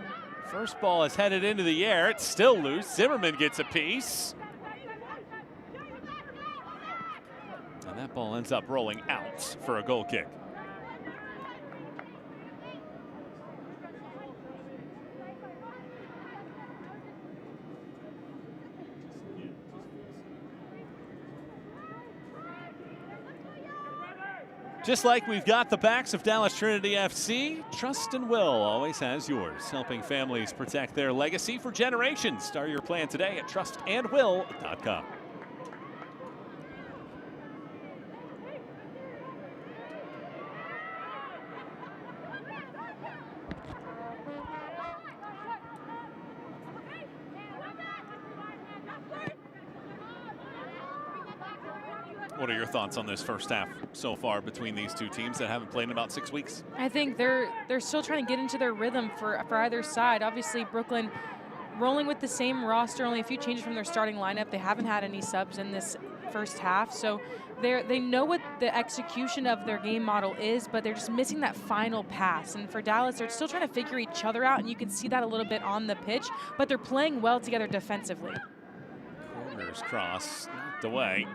First ball is headed into the air. It's still loose. Zimmerman gets a piece. And that ball ends up rolling out for a goal kick. Just like we've got the backs of Dallas Trinity FC, Trust and Will always has yours, helping families protect their legacy for generations. Start your plan today at trustandwill.com. What are your thoughts on this first half so far between these two teams that haven't played in about 6 weeks? I think they're still trying to get into their rhythm for either side. Obviously, Brooklyn rolling with the same roster, only a few changes from their starting lineup. They haven't had any subs in this first half, so they know what the execution of their game model is, but they're just missing that final pass. And for Dallas, they're still trying to figure each other out, and you can see that a little bit on the pitch, but they're playing well together defensively. Corners cross, knocked away.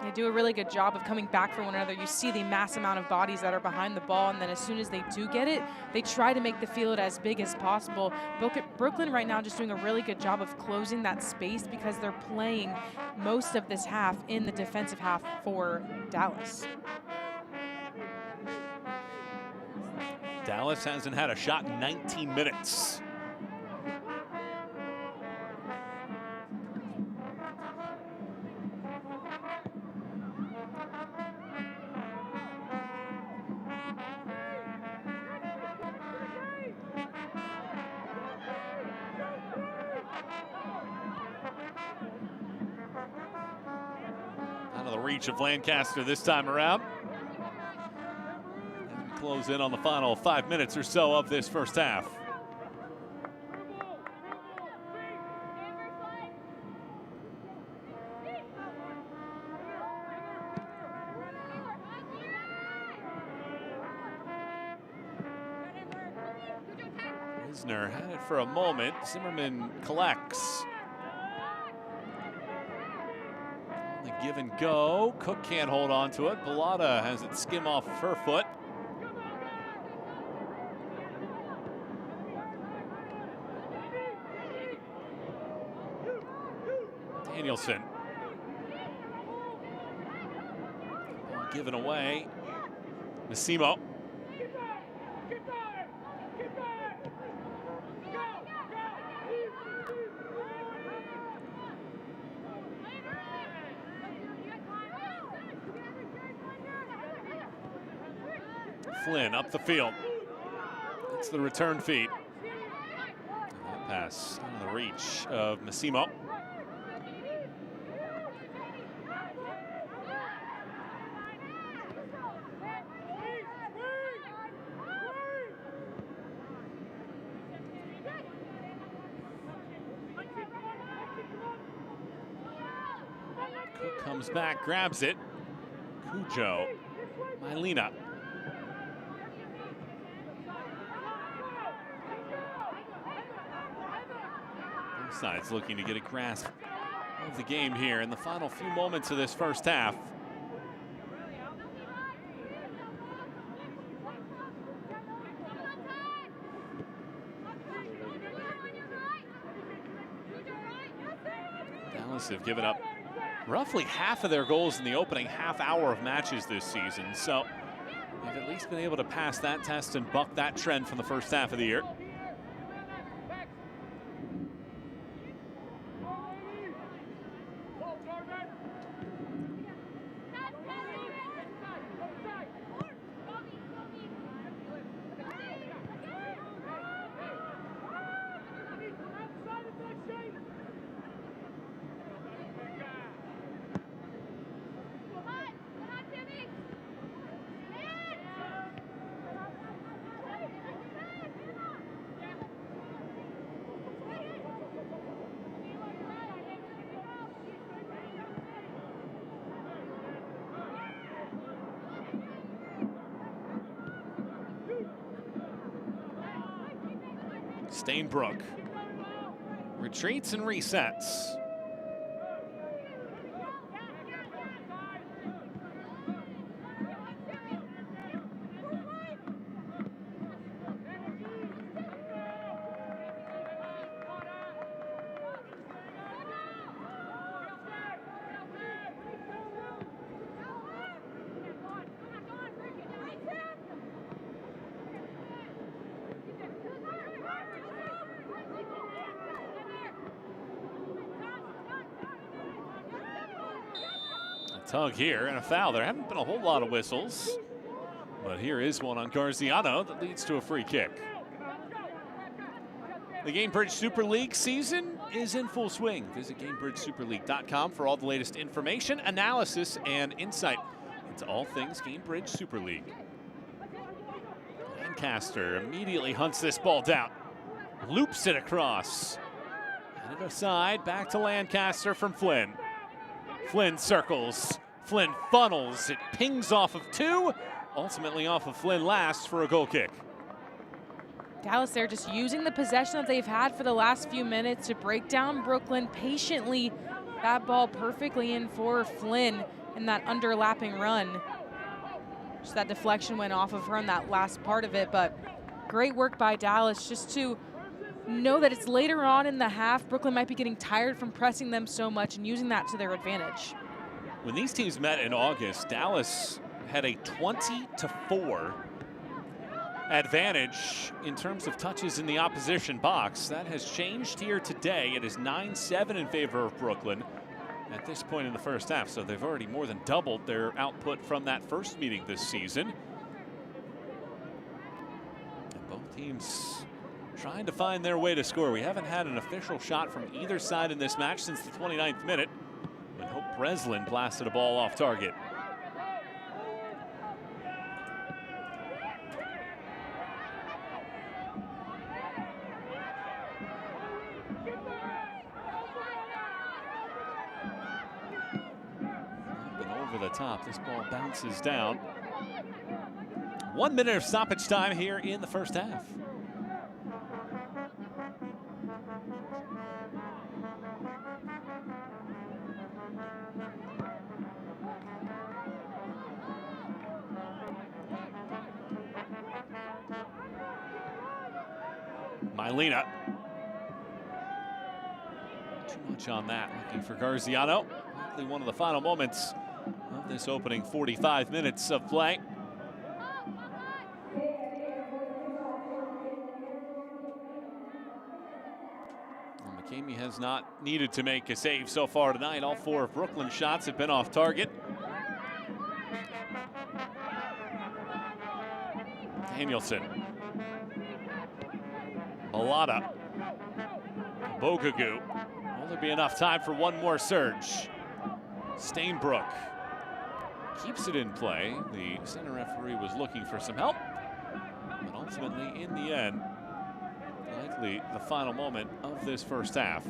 They do a really good job of coming back for one another. You see the mass amount of bodies that are behind the ball, and then as soon as they do get it, they try to make the field as big as possible. Brooklyn right now just doing a really good job of closing that space because they're playing most of this half in the defensive half for Dallas. Dallas hasn't had a shot in 19 minutes. Out of the reach of Lancaster this time around. As we close in on the final 5 minutes or so of this first half. Wisner had it for a moment. Zimmerman collects. The give and go. Cook can't hold on to it. Bellotta has it skim off of her foot. Danielson. Ball given away. Massimo. Flynn up the field. It's the return feed. That pass out of the reach of Massimo. Cook comes back, grabs it. Cujo. Mylena. Sides looking to get a grasp of the game here in the final few moments of this first half. Dallas have given up roughly half of their goals in the opening half hour of matches this season, so they've at least been able to pass that test and buck that trend from the first half of the year. Stainbrook retreats and resets. Tug here and a foul. There haven't been a whole lot of whistles, but here is one on Garziano that leads to a free kick. The Gainbridge Super League season is in full swing. Visit GainbridgeSuperLeague.com for all the latest information, analysis, and insight into all things Gainbridge Super League. Lancaster immediately hunts this ball down, loops it across, and it aside, back to Lancaster from Flynn. Flynn circles, Flynn funnels, it pings off of two, ultimately off of Flynn last for a goal kick. Dallas there just using the possession that they've had for the last few minutes to break down Brooklyn patiently. That ball perfectly in for Flynn in that underlapping run. Just that deflection went off of her in that last part of it, but great work by Dallas just to know that it's later on in the half. Brooklyn might be getting tired from pressing them so much and using that to their advantage. When these teams met in August, Dallas had a 20-4 advantage in terms of touches in the opposition box. That has changed here today. It is 9-7 in favor of Brooklyn at this point in the first half, so they've already more than doubled their output from that first meeting this season. And both teams trying to find their way to score. We haven't had an official shot from either side in this match since the 29th minute, when Hope Breslin blasted a ball off target. And over the top, this ball bounces down. 1 minute of stoppage time here in the first half. Mylena. Too much on that. Looking for Garziano. Likely one of the final moments of this opening 45 minutes of play. Well, McCamey has not needed to make a save so far tonight. All four of Brooklyn's shots have been off target. Danielson. Malata. Bogagu. Will there be enough time for one more surge? Stainbrook keeps it in play. The center referee was looking for some help, but ultimately, in the end, likely the final moment of this first half.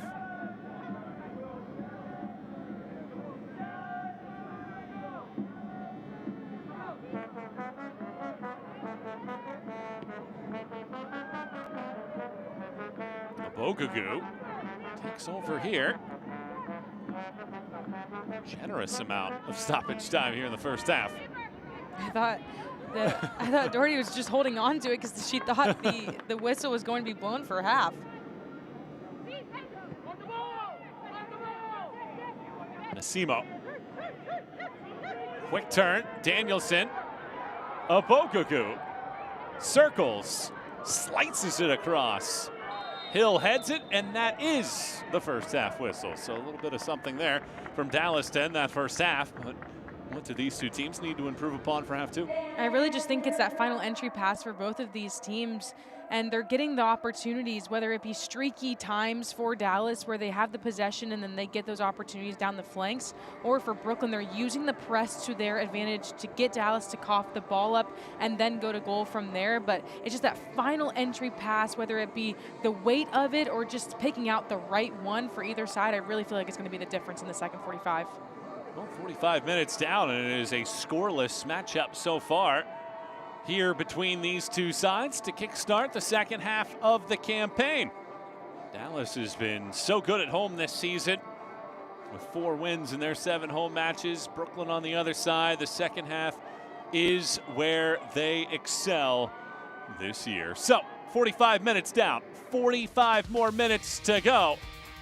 Bogagu takes over here. Generous amount of stoppage time here in the first half. I thought Doherty was just holding on to it because she thought the whistle was going to be blown for half. Nasimo. Quick turn. Danielson. Bogagu circles, slices it across. Hill heads it, and that is the first half whistle. So a little bit of something there from Dallas to end that first half. But what do these two teams need to improve upon for half two? I really just think it's that final entry pass for both of these teams, and they're getting the opportunities, whether it be streaky times for Dallas where they have the possession and then they get those opportunities down the flanks, or for Brooklyn, they're using the press to their advantage to get Dallas to cough the ball up and then go to goal from there. But it's just that final entry pass, whether it be the weight of it or just picking out the right one for either side, I really feel like it's going to be the difference in the second 45. Well, 45 minutes down, and it is a scoreless matchup so far here between these two sides to kickstart the second half of the campaign. Dallas has been so good at home this season with 4 wins in their 7 home matches. Brooklyn on the other side, the second half is where they excel this year. So 45 minutes down, 45 more minutes to go.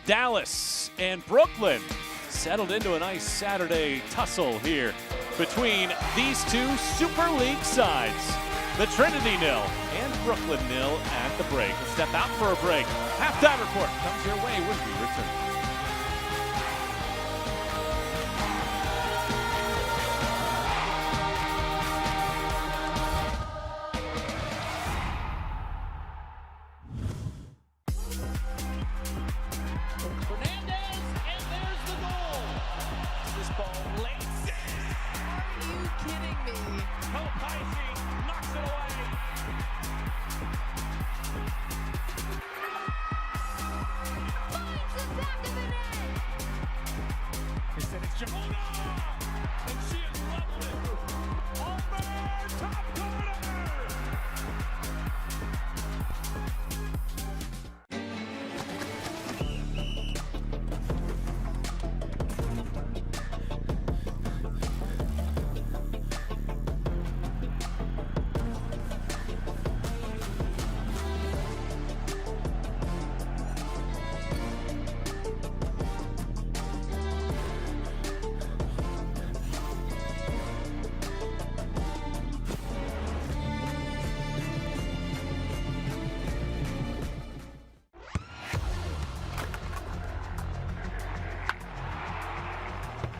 Dallas and Brooklyn settled into a nice Saturday tussle here between these two Super League sides. The Trinity nil and Brooklyn nil at the break. We'll step out for a break. Halftime report comes your way when we return.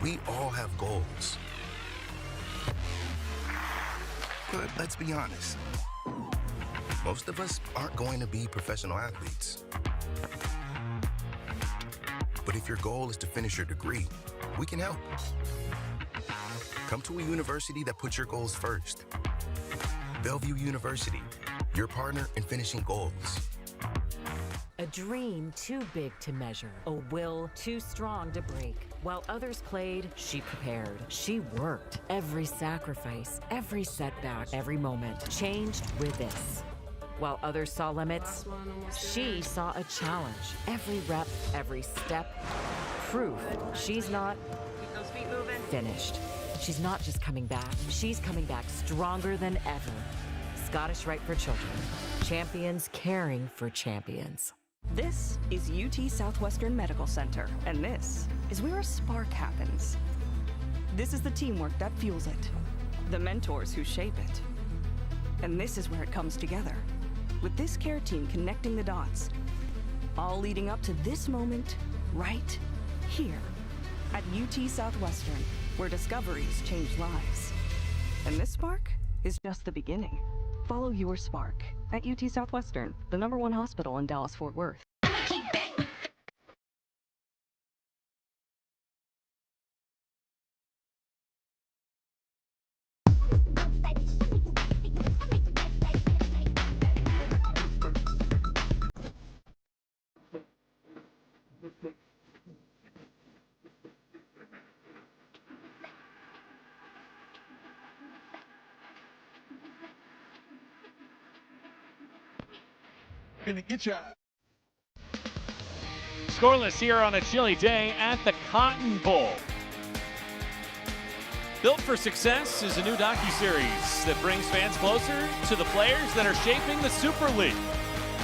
We all have goals. But let's be honest. Most of us aren't going to be professional athletes. But if your goal is to finish your degree, we can help. Come to a university that puts your goals first. Bellevue University, your partner in finishing goals. A dream too big to measure, a will too strong to break. While others played, she prepared. She worked. Every sacrifice, every setback, every moment changed with this. While others saw limits, she saw a challenge. Every rep, every step, proof she's not finished. She's not just coming back, she's coming back stronger than ever. Scottish Rite for Children. Champions caring for champions. This is UT Southwestern Medical Center, and this is where a spark happens. This is the teamwork that fuels it, the mentors who shape it. And this is where it comes together, with this care team connecting the dots, all leading up to this moment right here at UT Southwestern, where discoveries change lives. And this spark is just the beginning. Follow your spark at UT Southwestern, the #1 hospital in Dallas-Fort Worth. Gonna get you. Scoreless here on a chilly day at the Cotton Bowl. Built for Success is a new docuseries that brings fans closer to the players that are shaping the Super League.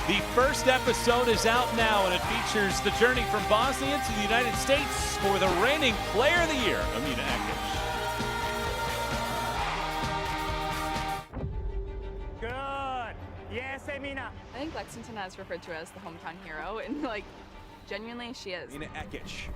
The first episode is out now, and it features the journey from Bosnia to the United States for the reigning Player of the Year, Amina Akic. Good. Yes, I think Lexington has referred to her as the hometown hero, and like, genuinely, she is. Mina Ekic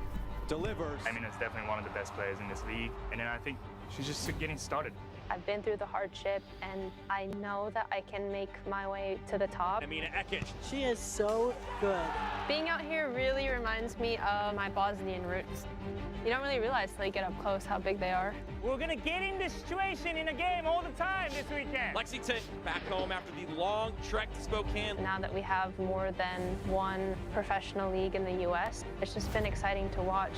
delivers. I mean, it's definitely one of the best players in this league, and then I think she's just getting started. I've been through the hardship, and I know that I can make my way to the top. Mina Ekic. She is so good. Being out here really reminds me of my Bosnian roots. You don't really realize till you get up close how big they are. We're gonna get in this situation in a game all the time this weekend. Lexington back home after the long trek to Spokane. Now that we have more than one professional league in the U.S., it's just been exciting to watch.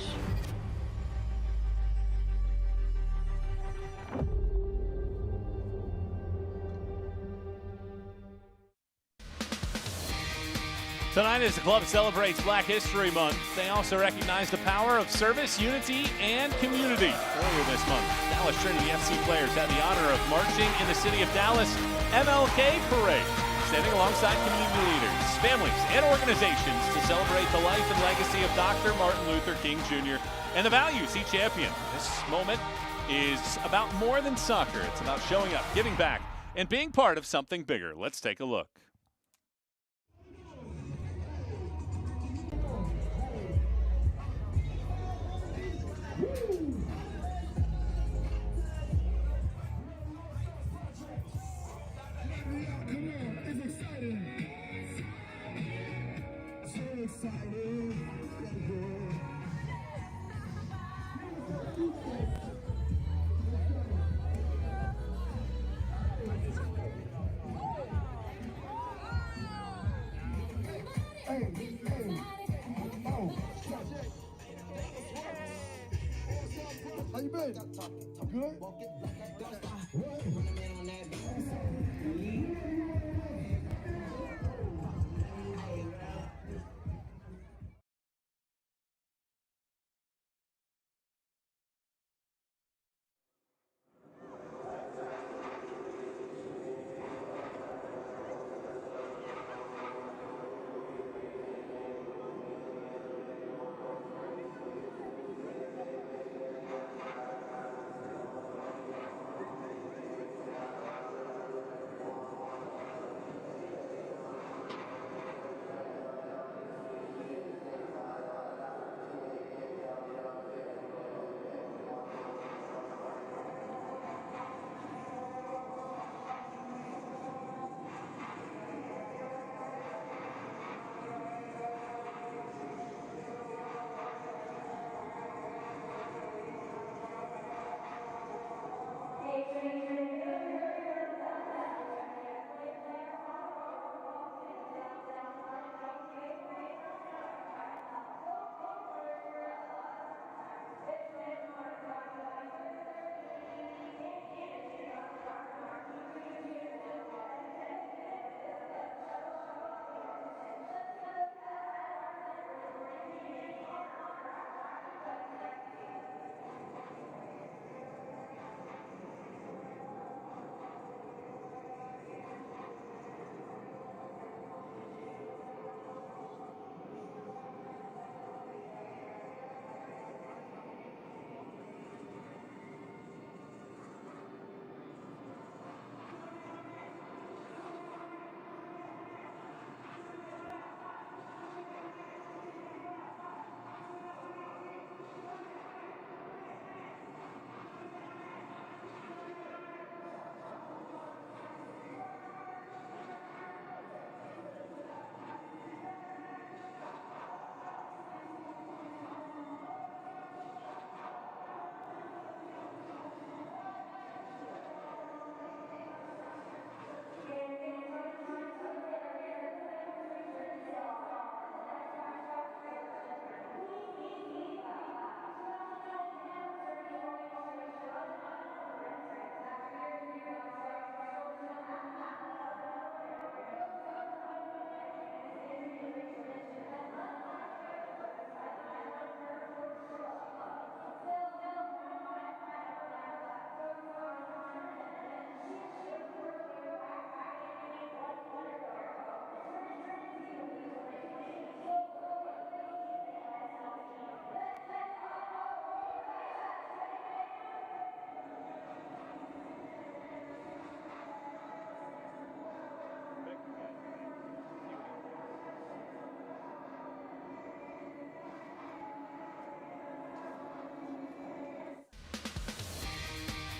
Tonight, as the club celebrates Black History Month, they also recognize the power of service, unity, and community. Earlier this month, Dallas Trinity FC players had the honor of marching in the City of Dallas MLK Parade, standing alongside community leaders, families, and organizations to celebrate the life and legacy of Dr. Martin Luther King Jr. and the values he championed. This moment is about more than soccer. It's about showing up, giving back, and being part of something bigger. Let's take a look. How you been? Good?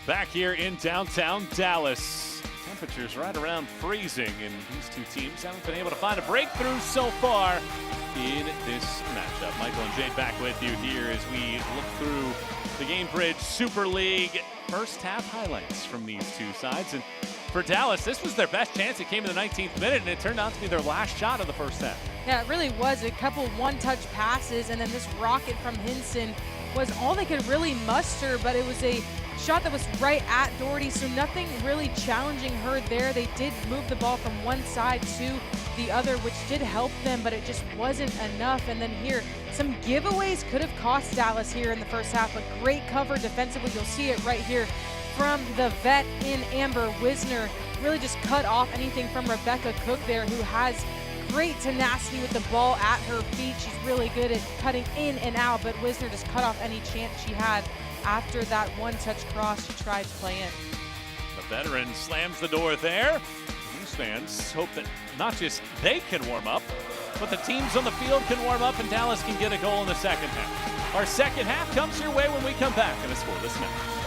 Back here in downtown Dallas. Temperatures right around freezing, and these two teams haven't been able to find a breakthrough so far in this matchup. Michael and Jade back with you here as we look through the Gainbridge Super League first half highlights from these two sides. And for Dallas, this was their best chance. It came in the 19th minute, and it turned out to be their last shot of the first half. Yeah, it really was. A couple one-touch passes, and then this rocket from Hinson was all they could really muster, but it was a shot that was right at Doherty, so nothing really challenging her there. They did move the ball from one side to the other, which did help them, but it just wasn't enough. And then here, some giveaways could have cost Dallas here in the first half, but great cover defensively. You'll see it right here from the vet in Amber Wisner. Really just cut off anything from Rebecca Cook there, who has great tenacity with the ball at her feet. She's really good at cutting in and out, but Wisner just cut off any chance she had after that one-touch cross she tried to play in. The veteran slams the door there. These fans hope that not just they can warm up, but the teams on the field can warm up and Dallas can get a goal in the second half. Our second half comes your way when we come back in a scoreless match.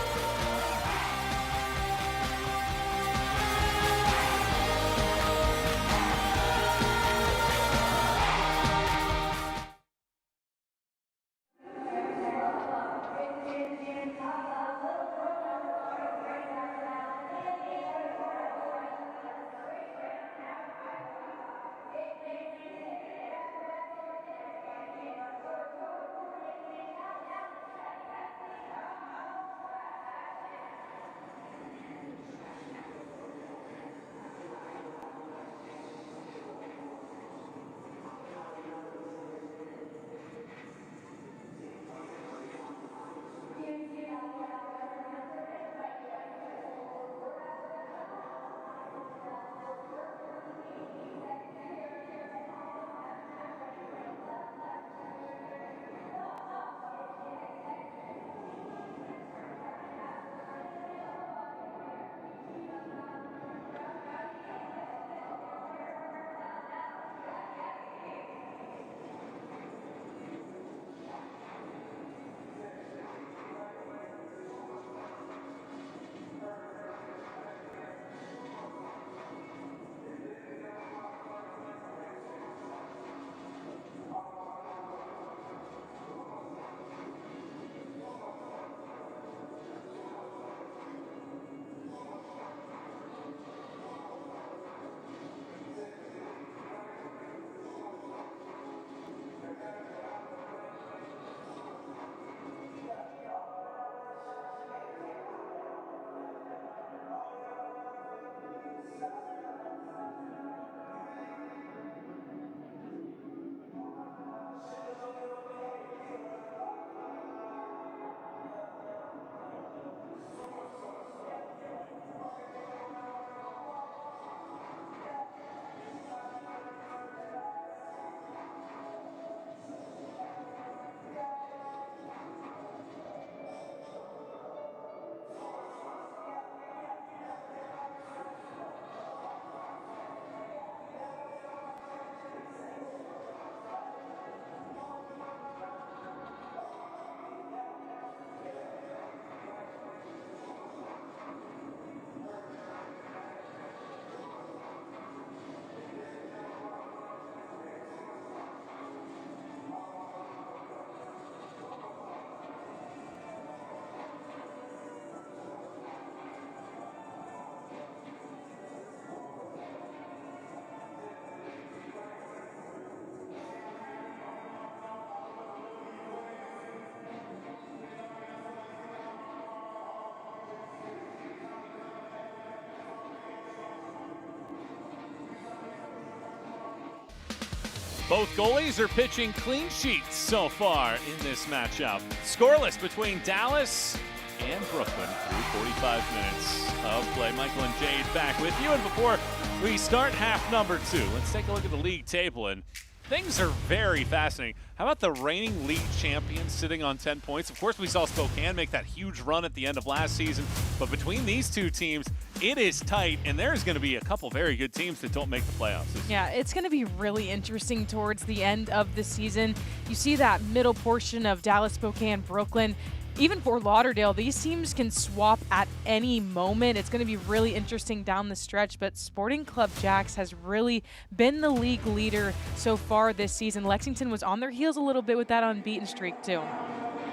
Both goalies are pitching clean sheets so far in this matchup. Scoreless between Dallas and Brooklyn through 45 minutes of play. Michael and Jade back with you. And before we start half number 2, let's take a look at the league table. And things are very fascinating. How about the reigning league champions sitting on 10 points? Of course, we saw Spokane make that huge run at the end of last season. But between these two teams, it is tight, and there's going to be a couple very good teams that don't make the playoffs. Yeah, it's going to be really interesting towards the end of the season. You see that middle portion of Dallas, Spokane, Brooklyn. even Fort Lauderdale, these teams can swap at any moment. It's going to be really interesting down the stretch, but Sporting Club Jacks has really been the league leader so far this season. Lexington was on their heels a little bit with that unbeaten streak too.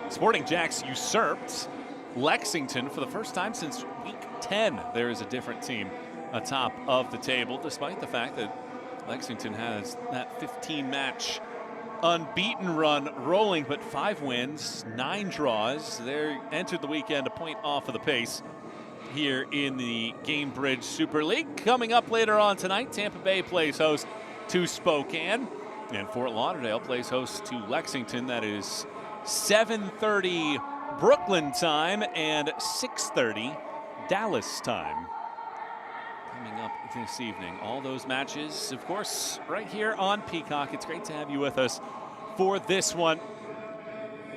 Sporting Jacks usurped Lexington for the first time since week 10. There is a different team atop of the table, despite the fact that Lexington has that 15-match unbeaten run rolling, but 5 wins, 9 draws. They entered the weekend a point off of the pace here in the Gainbridge Super League. Coming up later on tonight, Tampa Bay plays host to Spokane, and Fort Lauderdale plays host to Lexington. That is 7:30 Brooklyn time and 6:30 Dallas time. Coming up this evening, all those matches, of course, right here on Peacock. It's great to have you with us for this one.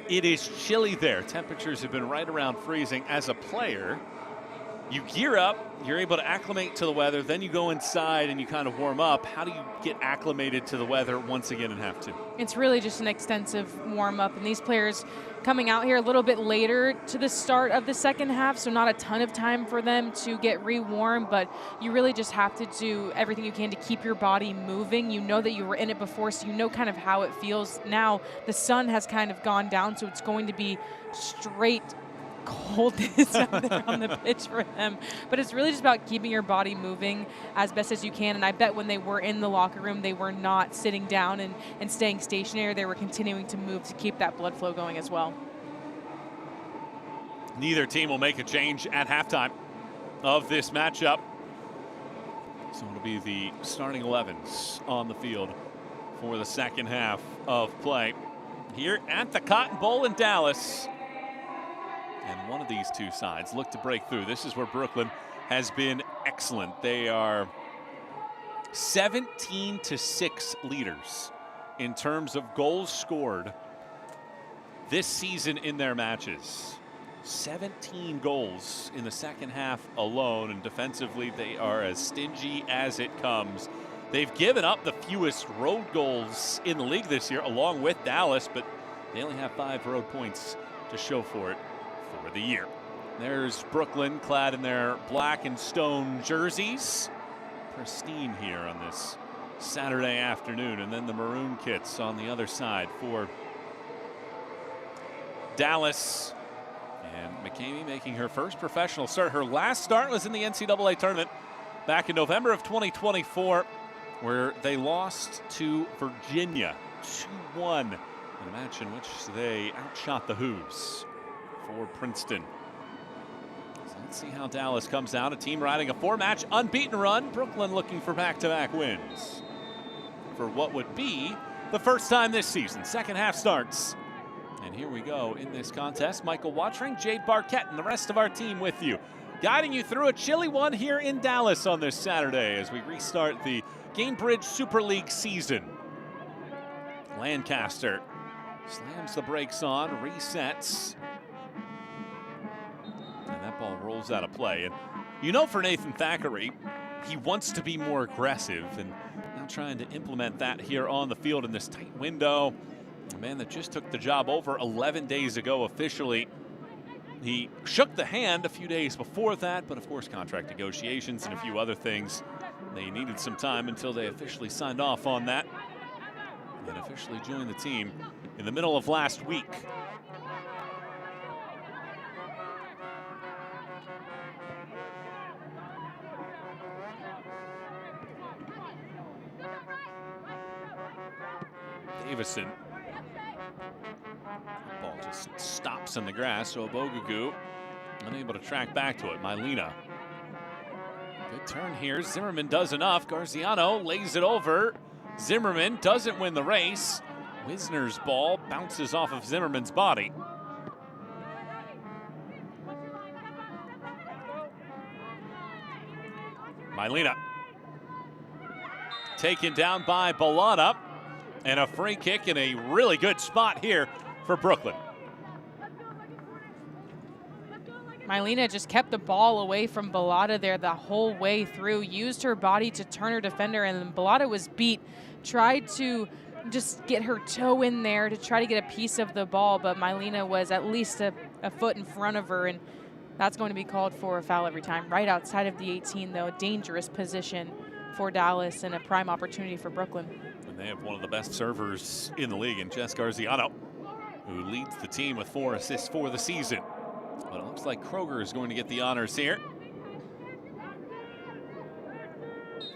It is chilly there. Temperatures have been right around freezing. As a player, you gear up, you're able to acclimate to the weather, then you go inside and you kind of warm up. How do you get acclimated to the weather once again and have to? It's really just an extensive warm-up, and these players coming out here a little bit later to the start of the second half, so not a ton of time for them to get re-warm, but you really just have to do everything you can to keep your body moving. You know that you were in it before, so you know kind of how it feels. Now the sun has kind of gone down, so it's going to be straight coldness out there on the pitch for them. But it's really just about keeping your body moving as best as you can. And I bet when they were in the locker room, they were not sitting down and staying stationary. They were continuing to move to keep that blood flow going as well. Neither team will make a change at halftime of this matchup. So it'll be the starting 11s on the field for the second half of play here at the Cotton Bowl in Dallas. And one of these two sides look to break through. This is where Brooklyn has been excellent. They are 17-6 leaders in terms of goals scored this season in their matches. 17 goals in the second half alone, and defensively they are as stingy as it comes. They've given up the fewest road goals in the league this year, along with Dallas, but they only have 5 road points to show for it for the year. There's Brooklyn clad in their black and stone jerseys. Pristine here on this Saturday afternoon. And then the maroon kits on the other side for Dallas. And McCamey making her first professional start. Her last start was in the NCAA tournament back in November of 2024, where they lost to Virginia 2-1 in a match in which they outshot the Hoos for Princeton. So let's see how Dallas comes out. A team riding a 4-match unbeaten run. Brooklyn looking for back-to-back wins for what would be the first time this season. Second half starts. And here we go in this contest. Michael Watring, Jade Barquette, and the rest of our team with you, guiding you through a chilly one here in Dallas on this Saturday as we restart the Gainbridge Super League season. Lancaster slams the brakes on, resets. And that ball rolls out of play. And you know, for Nathan Thackeray, he wants to be more aggressive, and now trying to implement that here on the field in this tight window. A man that just took the job over 11 days ago officially. He shook the hand a few days before that, but of course contract negotiations and a few other things. They needed some time until they officially signed off on that and officially joined the team in the middle of last week. Davison. Ball just stops in the grass, so Obogugu unable to track back to it. Mylena. Good turn here. Zimmerman does enough. Garziano lays it over. Zimmerman doesn't win the race. Wisner's ball bounces off of Zimmerman's body. Mylena. Taken down by Balata. And a free kick in a really good spot here for Brooklyn. Mylena just kept the ball away from Balata there the whole way through, used her body to turn her defender, and then Balata was beat, tried to just get her toe in there to try to get a piece of the ball, but Mylena was at least a foot in front of her, and that's going to be called for a foul every time. Right outside of the 18, though, a dangerous position for Dallas and a prime opportunity for Brooklyn. And they have one of the best servers in the league in Jess Garziano, who leads the team with 4 assists for the season. But it looks like Kroger is going to get the honors here.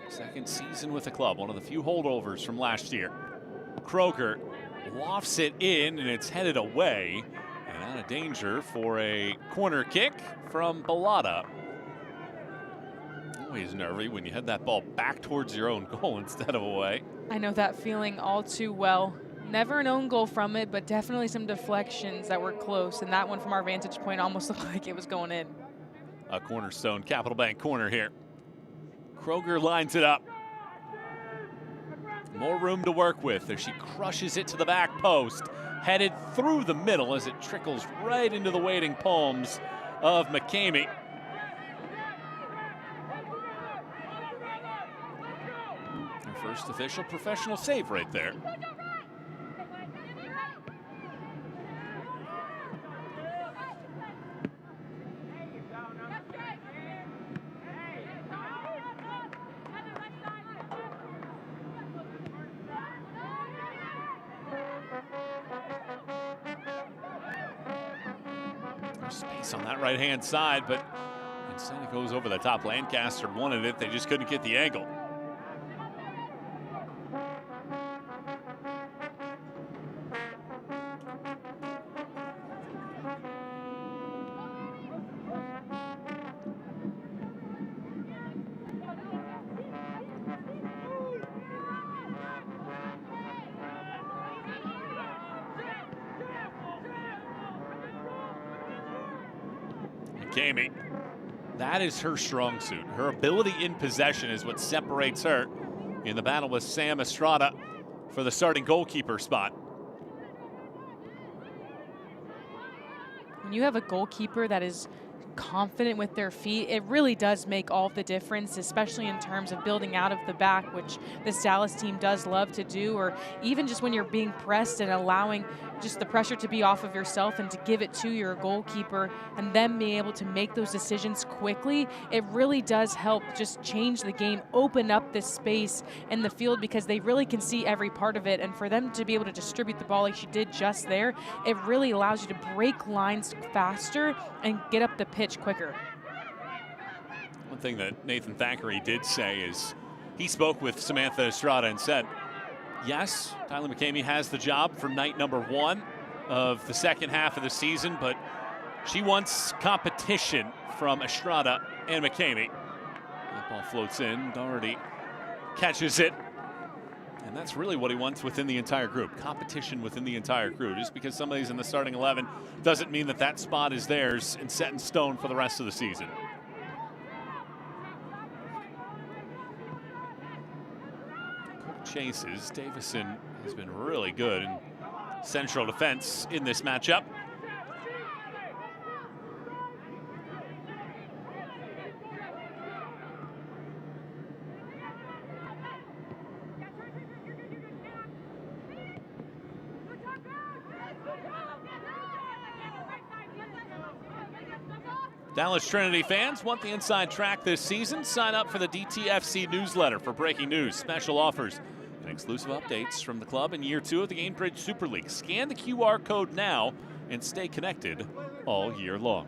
Second season with the club, one of the few holdovers from last year. Kroger lofts it in, and it's headed away. And out of danger for a corner kick from Bellata. Always nervy when you head that ball back towards your own goal instead of away. I know that feeling all too well. Never an own goal from it, but definitely some deflections that were close, and that one from our vantage point almost looked like it was going in. A Cornerstone Capital Bank corner here. Kroger lines it up. More room to work with as she crushes it to the back post, headed through the middle as it trickles right into the waiting palms of McCamey. Her first official professional save right there. Space on that right-hand side, but instead it goes over the top. Lancaster wanted it, they just couldn't get the angle. McCamey, that is her strong suit. Her ability in possession is what separates her in the battle with Sam Estrada for the starting goalkeeper spot. When you have a goalkeeper that is confident with their feet, it really does make all the difference, especially in terms of building out of the back, which this Dallas team does love to do, or even just when you're being pressed and allowing just the pressure to be off of yourself and to give it to your goalkeeper and then being able to make those decisions quickly. It really does help just change the game, open up this space in the field because they really can see every part of it. And for them to be able to distribute the ball like she did just there, it really allows you to break lines faster and get up the pitch quicker. One thing that Nathan Thackeray did say is he spoke with Samantha Estrada and said, yes, Tyler McCamey has the job for night number 1 of the second half of the season, but she wants competition from Estrada and McCamey. That ball floats in, Doherty catches it, and that's really what he wants within the entire group, competition within the entire group. Just because somebody's in the starting 11 doesn't mean that that spot is theirs and set in stone for the rest of the season. Chases. Davison has been really good in central defense in this matchup. Dallas Trinity fans want the inside track this season? Sign up for the DTFC newsletter for breaking news, special offers, and exclusive updates from the club in year 2 of the Gainbridge Super League. Scan the QR code now and stay connected all year long.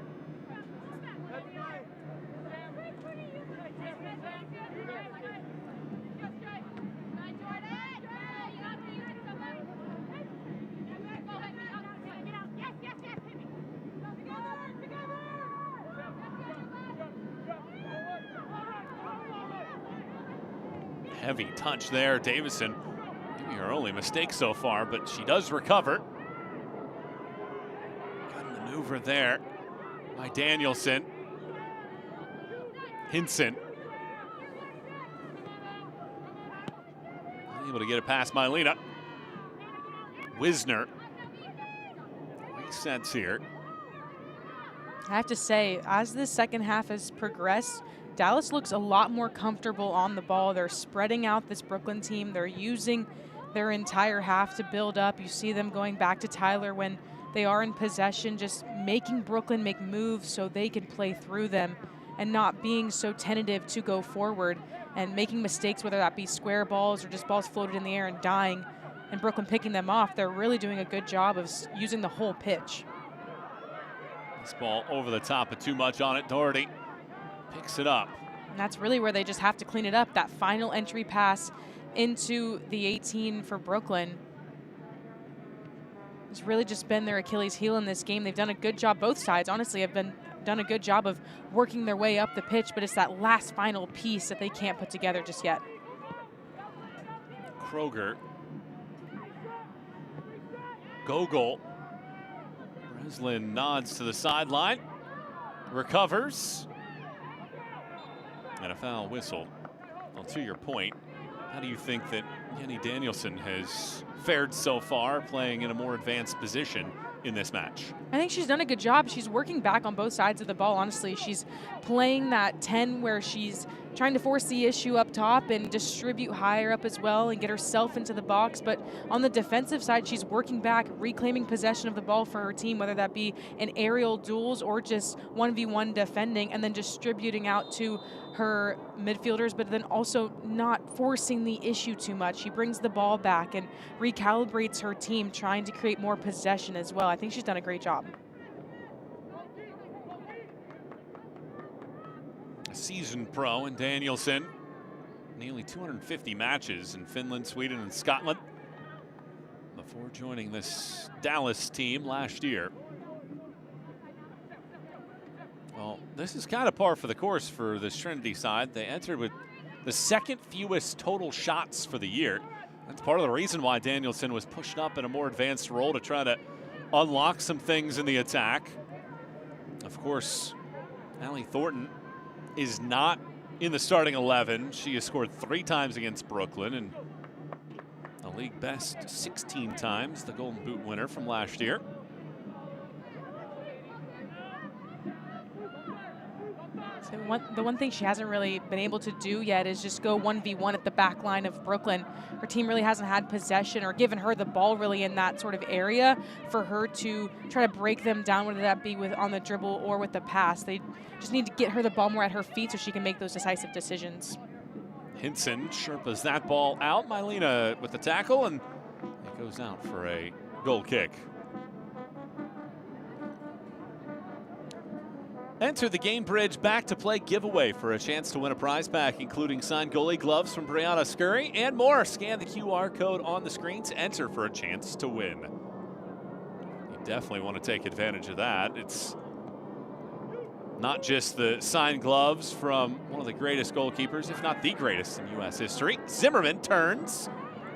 Heavy touch there, Davison. Maybe her only mistake so far, but she does recover. Good maneuver there by Danielson. Hinson. Able to get it past Mylena. Wisner. Resets here. I have to say, as this second half has progressed, Dallas looks a lot more comfortable on the ball. They're spreading out this Brooklyn team. They're using their entire half to build up. You see them going back to Tyler when they are in possession, just making Brooklyn make moves so they can play through them and not being so tentative to go forward and making mistakes, whether that be square balls or just balls floated in the air and dying, and Brooklyn picking them off. They're really doing a good job of using the whole pitch. This ball over the top, but too much on it. Doherty picks it up. And that's really where they just have to clean it up. That final entry pass into the 18 for Brooklyn has really just been their Achilles heel in this game. They've done a good job, both sides, honestly, have done a good job of working their way up the pitch, but it's that last final piece that they can't put together just yet. Kroger. Gogol. Breslin nods to the sideline. Recovers. And a foul whistle. Well, to your point, how do you think that Jenny Danielson has fared so far, playing in a more advanced position in this match? I think she's done a good job. She's working back on both sides of the ball, honestly. She's playing that 10 where she's trying to force the issue up top and distribute higher up as well and get herself into the box. But on the defensive side, she's working back, reclaiming possession of the ball for her team, whether that be in aerial duels or just 1v1 defending, and then distributing out to her midfielders, but then also not forcing the issue too much. She brings the ball back and recalibrates her team, trying to create more possession as well. I think she's done a great job. A seasoned pro in Danielson. Nearly 250 matches in Finland, Sweden, and Scotland before joining this Dallas team last year. Well, this is kind of par for the course for this Trinity side. They entered with the second fewest total shots for the year. That's part of the reason why Danielson was pushed up in a more advanced role to try to unlock some things in the attack. Of course, Allie Thornton is not in the starting 11. She has scored 3 times against Brooklyn and a league best 16 times, the Golden Boot winner from last year. So the one thing she hasn't really been able to do yet is just go 1v1 at the back line of Brooklyn. Her team really hasn't had possession or given her the ball really in that sort of area for her to try to break them down, whether that be with on the dribble or with the pass. They just need to get her the ball more at her feet so she can make those decisive decisions. Hinson Sherpas that ball out. Mylena with the tackle, and it goes out for a goal kick. Enter the Gainbridge Back to Play giveaway for a chance to win a prize pack, including signed goalie gloves from Brianna Scurry and more. Scan the QR code on the screen to enter for a chance to win. You definitely want to take advantage of that. It's not just the signed gloves from one of the greatest goalkeepers, if not the greatest in U.S. history. Zimmerman turns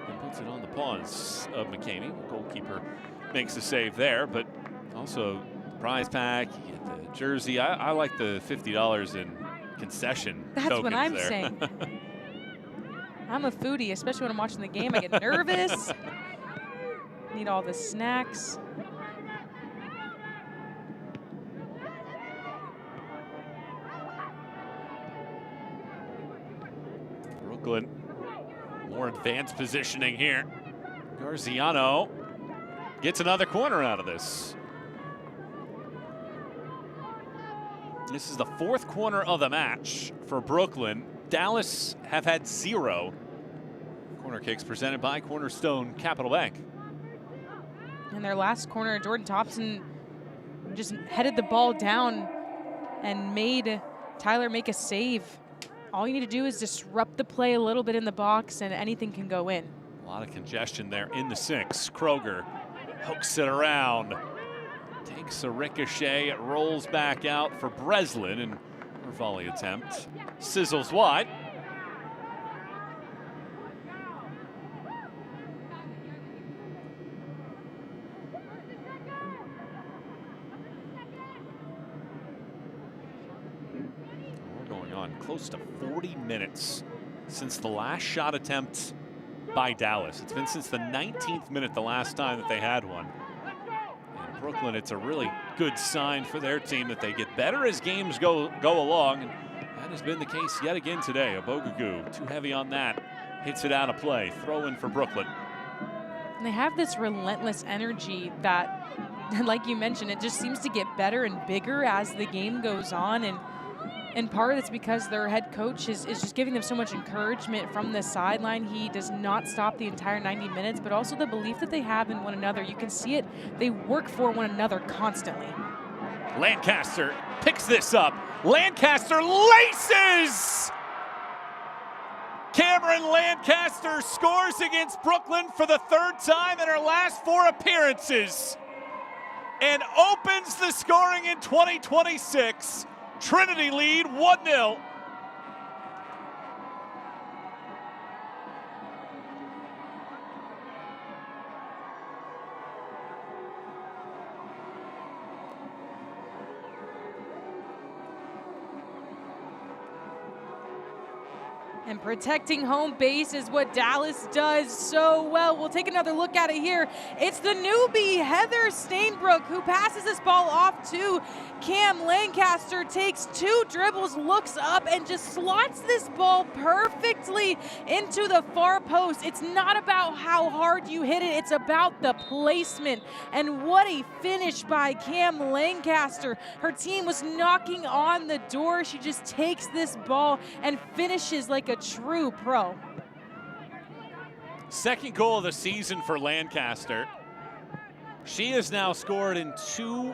and puts it on the paws of McCamey. The goalkeeper makes a save there, but also the prize pack, you get the jersey. I like the $50 in concession That's tokens what I'm there. saying. I'm a foodie, especially when I'm watching the game. I get nervous. Need all the snacks. Brooklyn, more advanced positioning here. Garziano gets another corner out of this. This is the 4th corner of the match for Brooklyn. Dallas have had 0 corner kicks presented by Cornerstone Capital Bank. In their last corner, Jordan Thompson just headed the ball down and made Tyler make a save. All you need to do is disrupt the play a little bit in the box and anything can go in. A lot of congestion there in the 6. Kroger hooks it around. Takes a ricochet, it rolls back out for Breslin, and her volley attempt sizzles wide. We're going on close to 40 minutes since the last shot attempt by Dallas. It's been since the 19th minute the last time that they had one. Brooklyn, it's a really good sign for their team that they get better as games go along, and that has been the case yet again today. Obogugu, too heavy on that, hits it out of play. Throw in for Brooklyn. And they have this relentless energy that, like you mentioned, it just seems to get better and bigger as the game goes on. And in part, it's because their head coach is just giving them so much encouragement from the sideline. He does not stop the entire 90 minutes, but also the belief that they have in one another. You can see it. They work for one another constantly. Lancaster picks this up. Lancaster laces! Cameron Lancaster scores against Brooklyn for the third time in her last 4 appearances and opens the scoring in 2026. Trinity lead 1-0. And protecting home base is what Dallas does so well. We'll take another look at it here. It's the newbie, Heather Stainbrook, who passes this ball off to Cam Lancaster, takes 2 dribbles, looks up, and just slots this ball perfectly into the far post. It's not about how hard you hit it, it's about the placement. And what a finish by Cam Lancaster. Her team was knocking on the door. She just takes this ball and finishes like a true pro. Second goal of the season for Lancaster. She has now scored in 3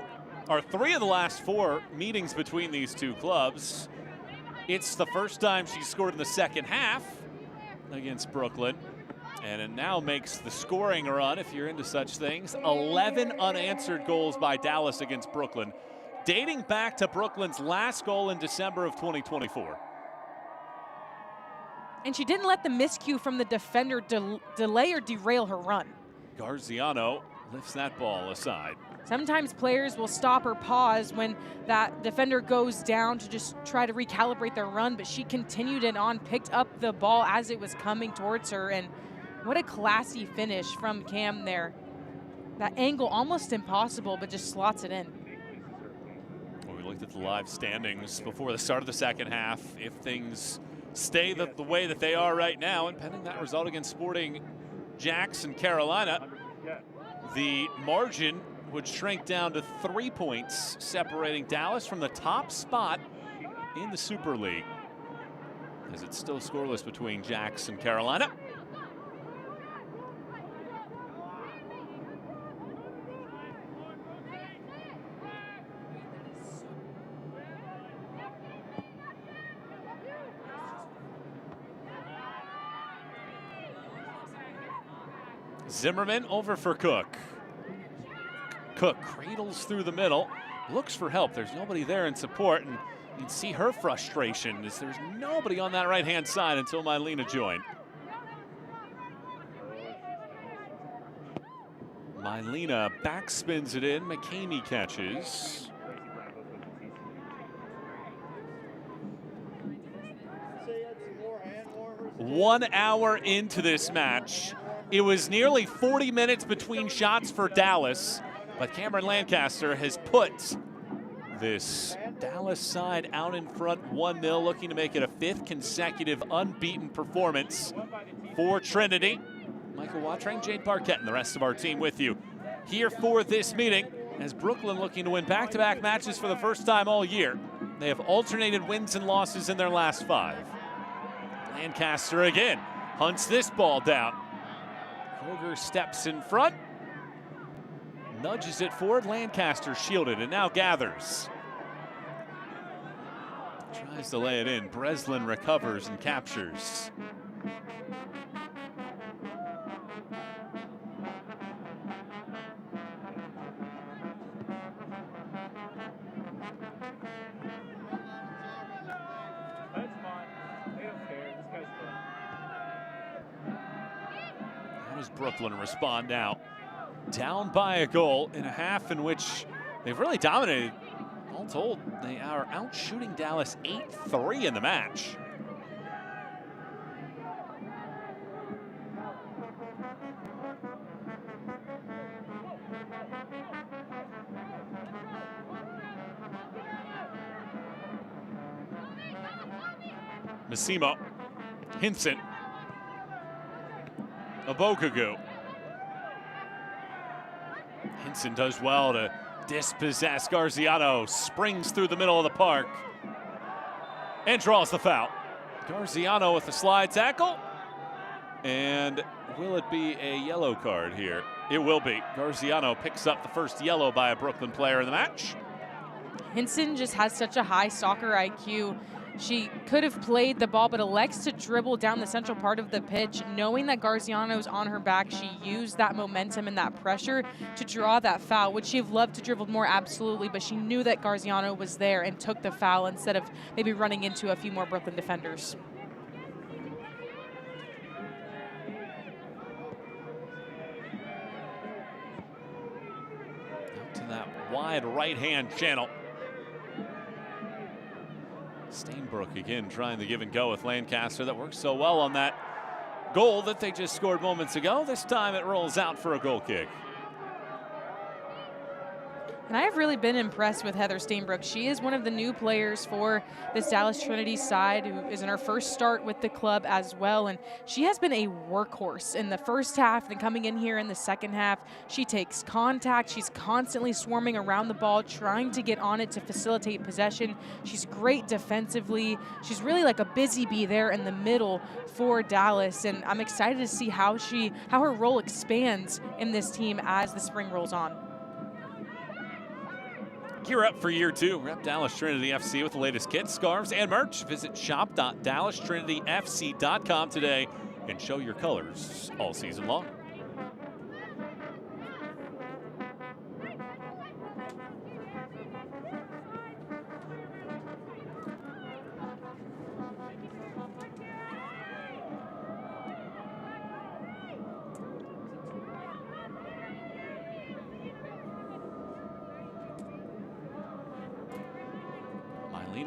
of the last 4 meetings between these two clubs. It's the first time she's scored in the second half against Brooklyn. And it now makes the scoring run, if you're into such things, 11 unanswered goals by Dallas against Brooklyn, dating back to Brooklyn's last goal in December of 2024. And she didn't let the miscue from the defender delay or derail her run. Garziano lifts that ball aside. Sometimes players will stop or pause when that defender goes down to just try to recalibrate their run, but she continued it on, picked up the ball as it was coming towards her, and what a classy finish from Cam there. That angle almost impossible, but just slots it in. Well, we looked at the live standings before the start of the second half. If things stay the way that they are right now, and pending that result against Sporting Jackson Carolina, the margin would shrink down to 3 points, separating Dallas from the top spot in the Super League, as it's still scoreless between Jacks and Carolina. Zimmerman over for Cook. Cook cradles through the middle, looks for help. There's nobody there in support, and you can see her frustration as there's nobody on that right-hand side until Mylena joined. Mylena backspins it in. McCamey catches. One hour into this match, it was nearly 40 minutes between shots for Dallas, but Cameron Lancaster has put this Dallas side out in front 1-0, looking to make it a 5th consecutive unbeaten performance for Trinity. Michael Watrang, Jade Parkett, and the rest of our team with you here for this meeting, as Brooklyn looking to win back-to-back matches for the first time all year. They have alternated wins and losses in their last 5. Lancaster again hunts this ball down. Kroger steps in front, nudges it forward. Lancaster shielded and now gathers. Tries to lay it in. Breslin recovers and captures. How does Brooklyn respond now? Down by a goal in a half in which they've really dominated. All told, they are out shooting Dallas 8-3 in the match. Massimo, Hinson, Abokagu. Hinson does well to dispossess. Garziano springs through the middle of the park and draws the foul. Garziano with the slide tackle. And will it be a yellow card here? It will be. Garziano picks up the first yellow by a Brooklyn player in the match. Hinson just has such a high soccer IQ. She could have played the ball, but elects to dribble down the central part of the pitch. Knowing that Garziano's on her back, she used that momentum and that pressure to draw that foul. Would she have loved to dribble more? Absolutely, but she knew that Garziano was there and took the foul instead of maybe running into a few more Brooklyn defenders. Out to that wide right-hand channel. Stainbrook again trying to give and go with Lancaster. That worked so well on that goal that they just scored moments ago. This time it rolls out for a goal kick. And I have really been impressed with Heather Stainbrook. She is one of the new players for this Dallas Trinity side who is in her first start with the club as well. And she has been a workhorse in the first half, then coming in here in the second half. She takes contact. She's constantly swarming around the ball, trying to get on it to facilitate possession. She's great defensively. She's really like a busy bee there in the middle for Dallas. And I'm excited to see how her role expands in this team as the spring rolls on. Gear up for year 2. Rep Dallas Trinity FC with the latest kits, scarves, and merch. Visit shop.DallasTrinityFC.com today and show your colors all season long.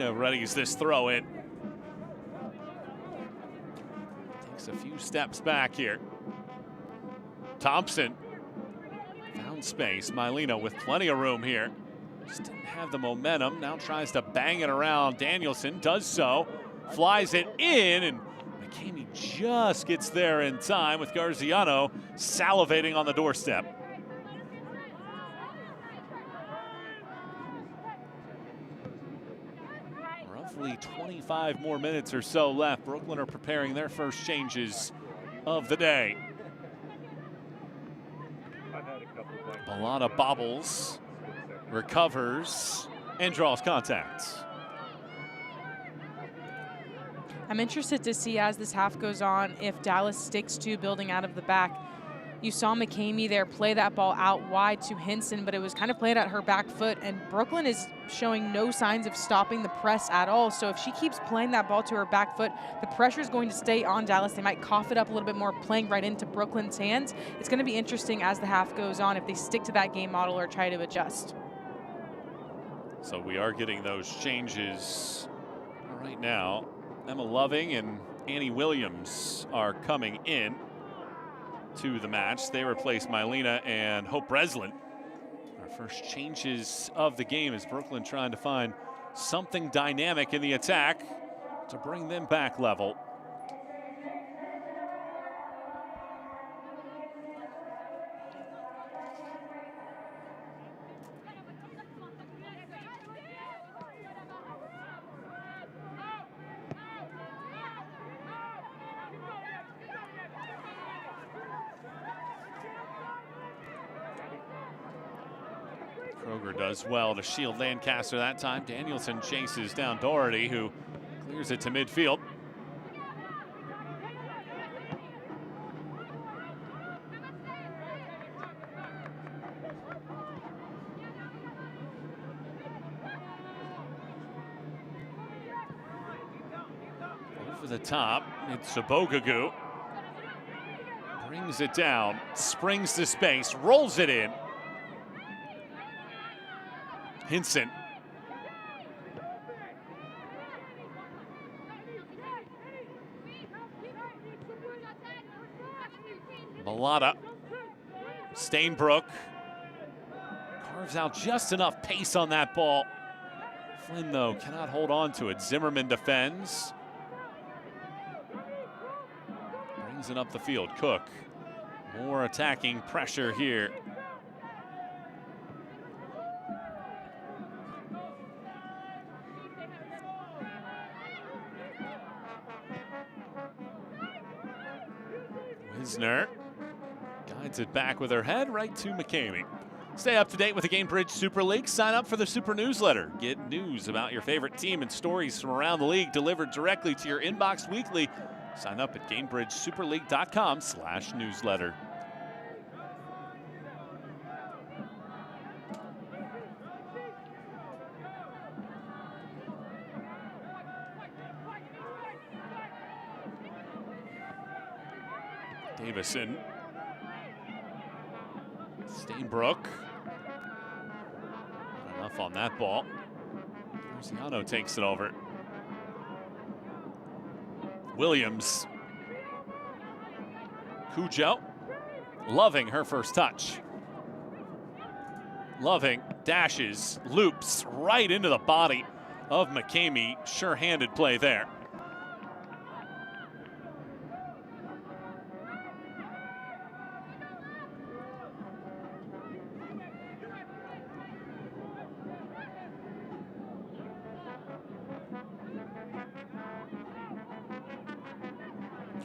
Readies this throw in. Takes a few steps back here. Thompson found space. Mylena with plenty of room here. Just didn't have the momentum. Now tries to bang it around. Danielson does so. Flies it in, and McCamey just gets there in time with Garziano salivating on the doorstep. Roughly 25 more minutes or so left. Brooklyn are preparing their first changes of the day. Balana bobbles, recovers, and draws contact. I'm interested to see as this half goes on if Dallas sticks to building out of the back. You saw McCamey there play that ball out wide to Hinson, but it was kind of played at her back foot, and Brooklyn is showing no signs of stopping the press at all. So if she keeps playing that ball to her back foot, the pressure is going to stay on Dallas. They might cough it up a little bit more, playing right into Brooklyn's hands. It's going to be interesting as the half goes on if they stick to that game model or try to adjust. So we are getting those changes right now. Emma Loving and Annie Williams are coming in to the match. They replace Mylena and Hope Breslin. Our first changes of the game is Brooklyn trying to find something dynamic in the attack to bring them back level. Kroger does well to shield Lancaster that time. Danielson chases down Doherty, who clears it to midfield. Over the top, it's Sabogagu. Brings it down, springs to space, rolls it in. Hinson. Malata. Stainbrook. Carves out just enough pace on that ball. Flynn, though, cannot hold on to it. Zimmerman defends. Brings it up the field. Cook. More attacking pressure here Wisner guides it back with her head right to McCamey. Stay up to date with the Gainbridge Super League. Sign up for the Super Newsletter. Get news about your favorite team and stories from around the league delivered directly to your inbox weekly. Sign up at GainbridgeSuperLeague.com/newsletter. Davison. Stainbrook. Not enough on that ball. Garziano takes it over. Williams. Cujo. Loving her first touch. Loving dashes, loops right into the body of McCamey. Sure-handed play there.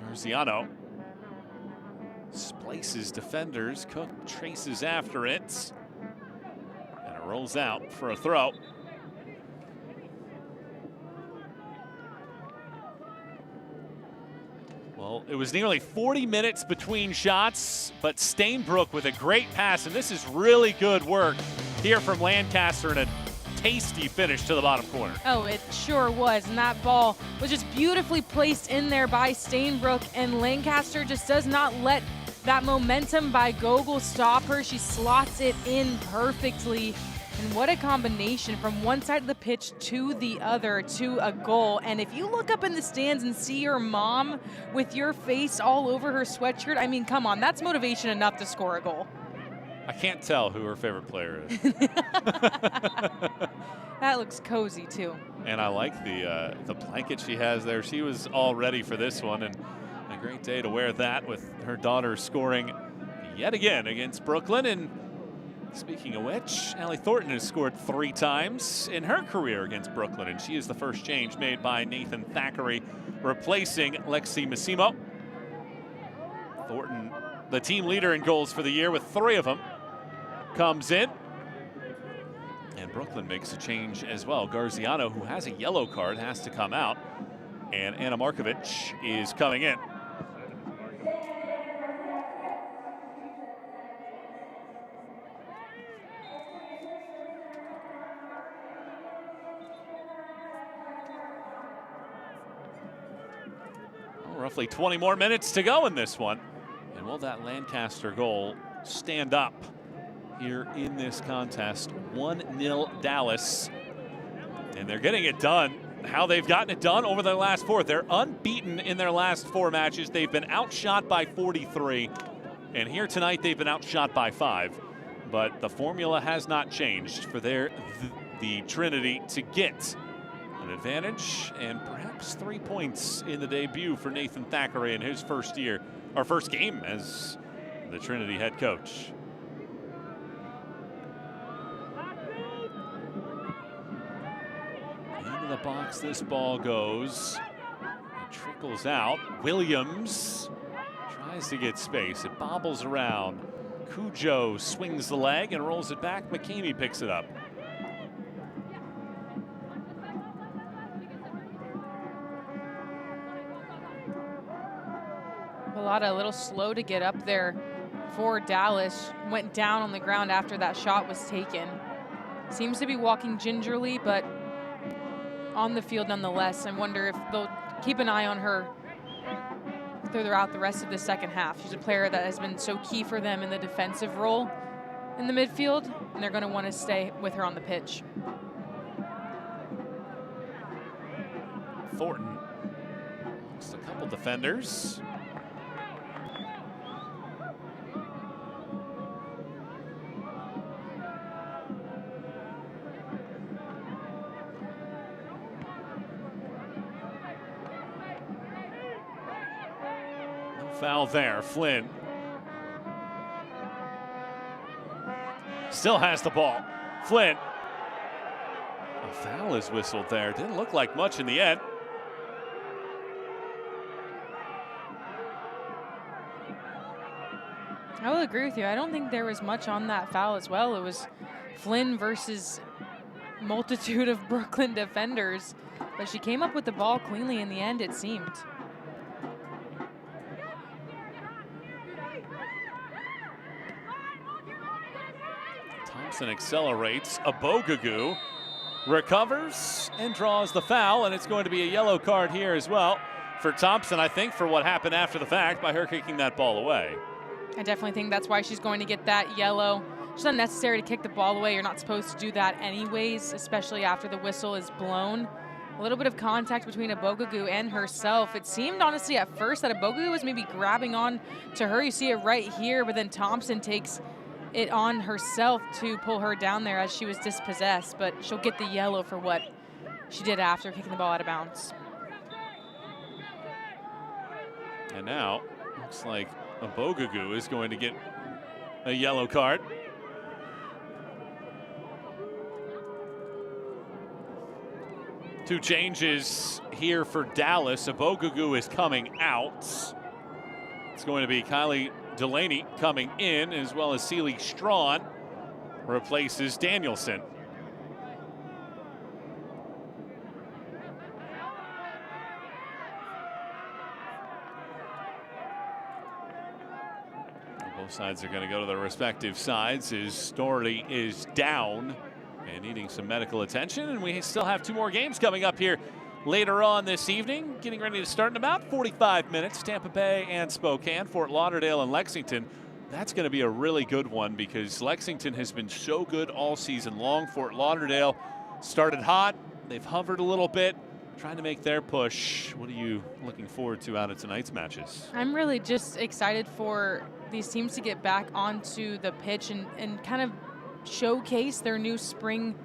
Garziano splices defenders. Cook traces after it. And it rolls out for a throw. Well, it was nearly 40 minutes between shots, but Stainbrook with a great pass, and this is really good work here from Lancaster and a tasty finish to the bottom corner. Oh, it sure was, and that ball was just beautifully placed in there by Stainbrook, and Lancaster just does not let that momentum by Gogol stop her. She slots it in perfectly, and what a combination from one side of the pitch to the other to a goal. And if you look up in the stands and see your mom with your face all over her sweatshirt, I mean, come on, that's motivation enough to score a goal. I can't tell who her favorite player is. That looks cozy too. And I like the blanket she has there. She was all ready for this one, and a great day to wear that with her daughter scoring yet again against Brooklyn. And speaking of which, Allie Thornton has scored 3 times in her career against Brooklyn, and she is the first change made by Nathan Thackeray, replacing Lexi Massimo. Thornton, the team leader in goals for the year with 3 of them, comes in. And Brooklyn makes a change as well. Garziano, who has a yellow card, has to come out. And Anna Markovic is coming in. Well, roughly 20 more minutes to go in this one. And will that Lancaster goal stand up here in this contest? 1-0 Dallas. And they're getting it done how they've gotten it done over their last 4. They're unbeaten in their last 4 matches. They've been outshot by 43. And here tonight, they've been outshot by 5. But the formula has not changed for the Trinity to get an advantage and perhaps 3 points in the debut for Nathan Thackeray in his first game as the Trinity head coach. Into the box this ball goes. It trickles out. Williams tries to get space. It bobbles around. Cujo swings the leg and rolls it back. McCamey picks it up. A little slow to get up there for Dallas. Went down on the ground after that shot was taken. Seems to be walking gingerly, but on the field nonetheless. I wonder if they'll keep an eye on her throughout the rest of the second half. She's a player that has been so key for them in the defensive role in the midfield, and they're going to want to stay with her on the pitch. Thornton lost a couple defenders. Foul there, Flynn. Still has the ball. Flynn. A foul is whistled there. Didn't look like much in the end. I will agree with you. I don't think there was much on that foul as well. It was Flynn versus multitude of Brooklyn defenders, but she came up with the ball cleanly in the end, it seemed. Thompson accelerates. Abogugu recovers and draws the foul, and it's going to be a yellow card here as well for Thompson, I think, for what happened after the fact by her kicking that ball away. I definitely think that's why she's going to get that yellow. It's unnecessary to kick the ball away. You're not supposed to do that anyways, especially after the whistle is blown. A little bit of contact between Abogugu and herself. It seemed honestly at first that Abogugu was maybe grabbing on to her. You see it right here, but then Thompson takes it on herself to pull her down there as she was dispossessed, but she'll get the yellow for what she did after kicking the ball out of bounds. And now, looks like Abogugu is going to get a yellow card. Two changes here for Dallas. Abogugu is coming out. It's going to be Kylie Delaney coming in, as well as Celie Strawn replaces Danielson. Both sides are going to go to their respective sides as Doherty is down and needing some medical attention. And we still have two more games coming up here later on this evening. Getting ready to start in about 45 minutes. Tampa Bay and Spokane, Fort Lauderdale and Lexington. That's going to be a really good one because Lexington has been so good all season long. Fort Lauderdale started hot. They've hovered a little bit, trying to make their push. What are you looking forward to out of tonight's matches? I'm really just excited for these teams to get back onto the pitch and kind of showcase their new spring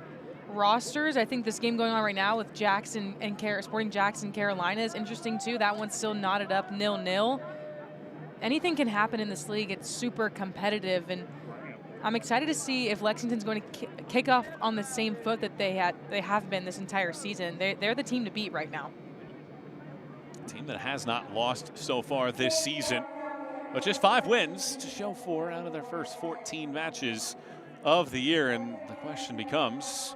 rosters. I think this game going on right now with Jackson and Sporting Jackson Carolina is interesting too. That one's still knotted up 0-0. Anything can happen in this league. It's super competitive, and I'm excited to see if Lexington's going to kick off on the same foot that they have been this entire season. They're the team to beat right now. A team that has not lost so far this season, but just 5 wins to show for out of their first 14 matches of the year. And the question becomes,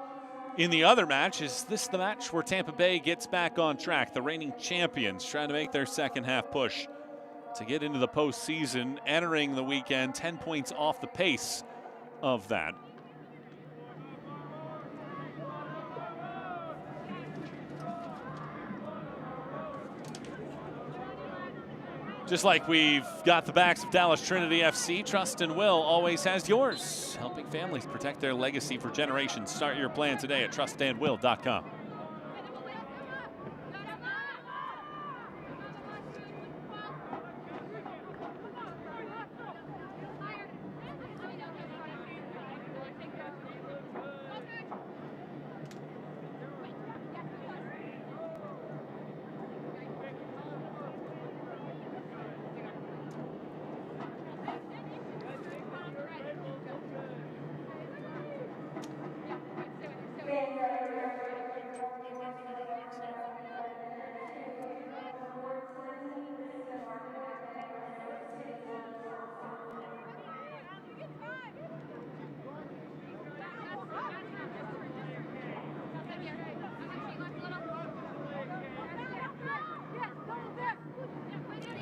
in the other match, is this the match where Tampa Bay gets back on track? The reigning champions trying to make their second half push to get into the postseason, entering the weekend 10 points off the pace of that. Just like we've got the backs of Dallas Trinity FC, Trust and Will always has yours, helping families protect their legacy for generations. Start your plan today at trustandwill.com.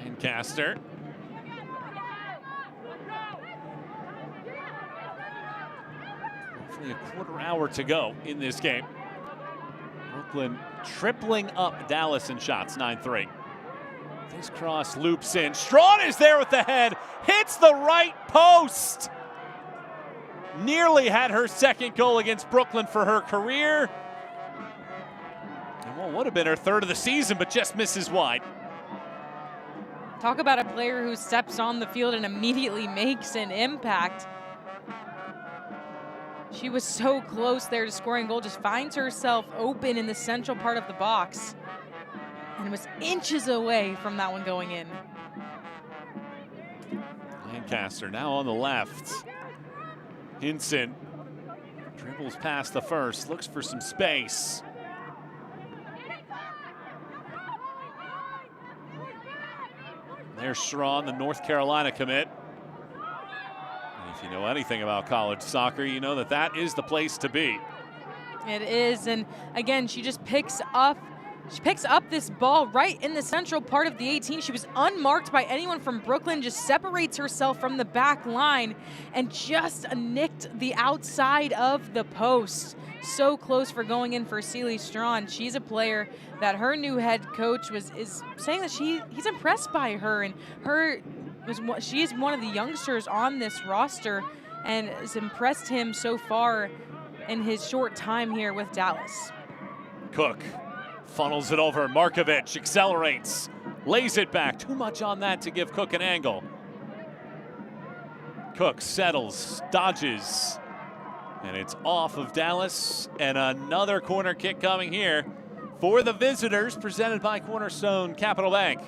Lancaster. Roughly a quarter hour to go in this game. Brooklyn tripling up Dallas in shots, 9-3. This cross loops in. Strawn is there with the head, hits the right post. Nearly had her second goal against Brooklyn for her career. And what would have been her third of the season, but just misses wide. Talk about a player who steps on the field and immediately makes an impact. She was so close there to scoring a goal, just finds herself open in the central part of the box, and was inches away from that one going in. Lancaster now on the left. Hinson dribbles past the first, looks for some space. There's Strawn, the North Carolina commit. you know anything about college soccer, you know that that is the place to be. It is, and again, she just picks up this ball right in the central part of the 18. She was unmarked by anyone from Brooklyn, just separates herself from the back line and just nicked the outside of the post. So close for going in for Celie Strawn. She's a player that her new head coach is saying that he's impressed by her, and she is one of the youngsters on this roster and has impressed him so far in his short time here with Dallas. Cook funnels it over. Markovic accelerates, lays it back. Too much on that to give Cook an angle. Cook settles, dodges, and it's off of Dallas. And another corner kick coming here for the visitors, presented by Cornerstone Capital Bank.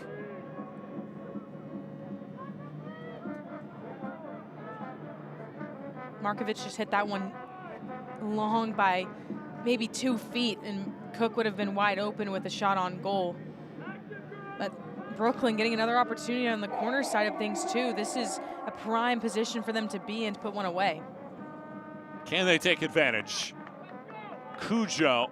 Markovic just hit that one long by maybe 2 feet, and Cook would have been wide open with a shot on goal. But Brooklyn getting another opportunity on the corner side of things too. This is a prime position for them to be in to put one away. Can they take advantage? Cujo.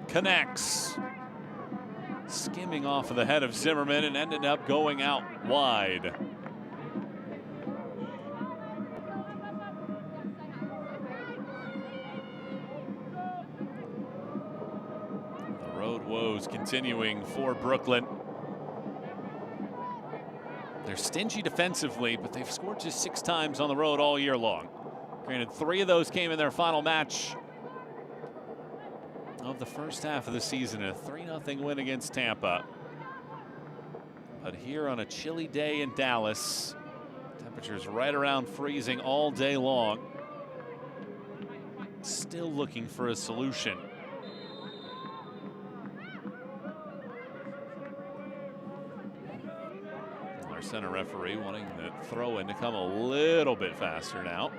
Connects. Skimming off of the head of Zimmerman and ended up going out wide. The road woes continuing for Brooklyn. They're stingy defensively, but they've scored just 6 times on the road all year long. Granted, 3 of those came in their final match of the first half of the season, a 3-0 win against Tampa. But here on a chilly day in Dallas, temperatures right around freezing all day long. Still looking for a solution. Our center referee wanting the throw-in to come a little bit faster now.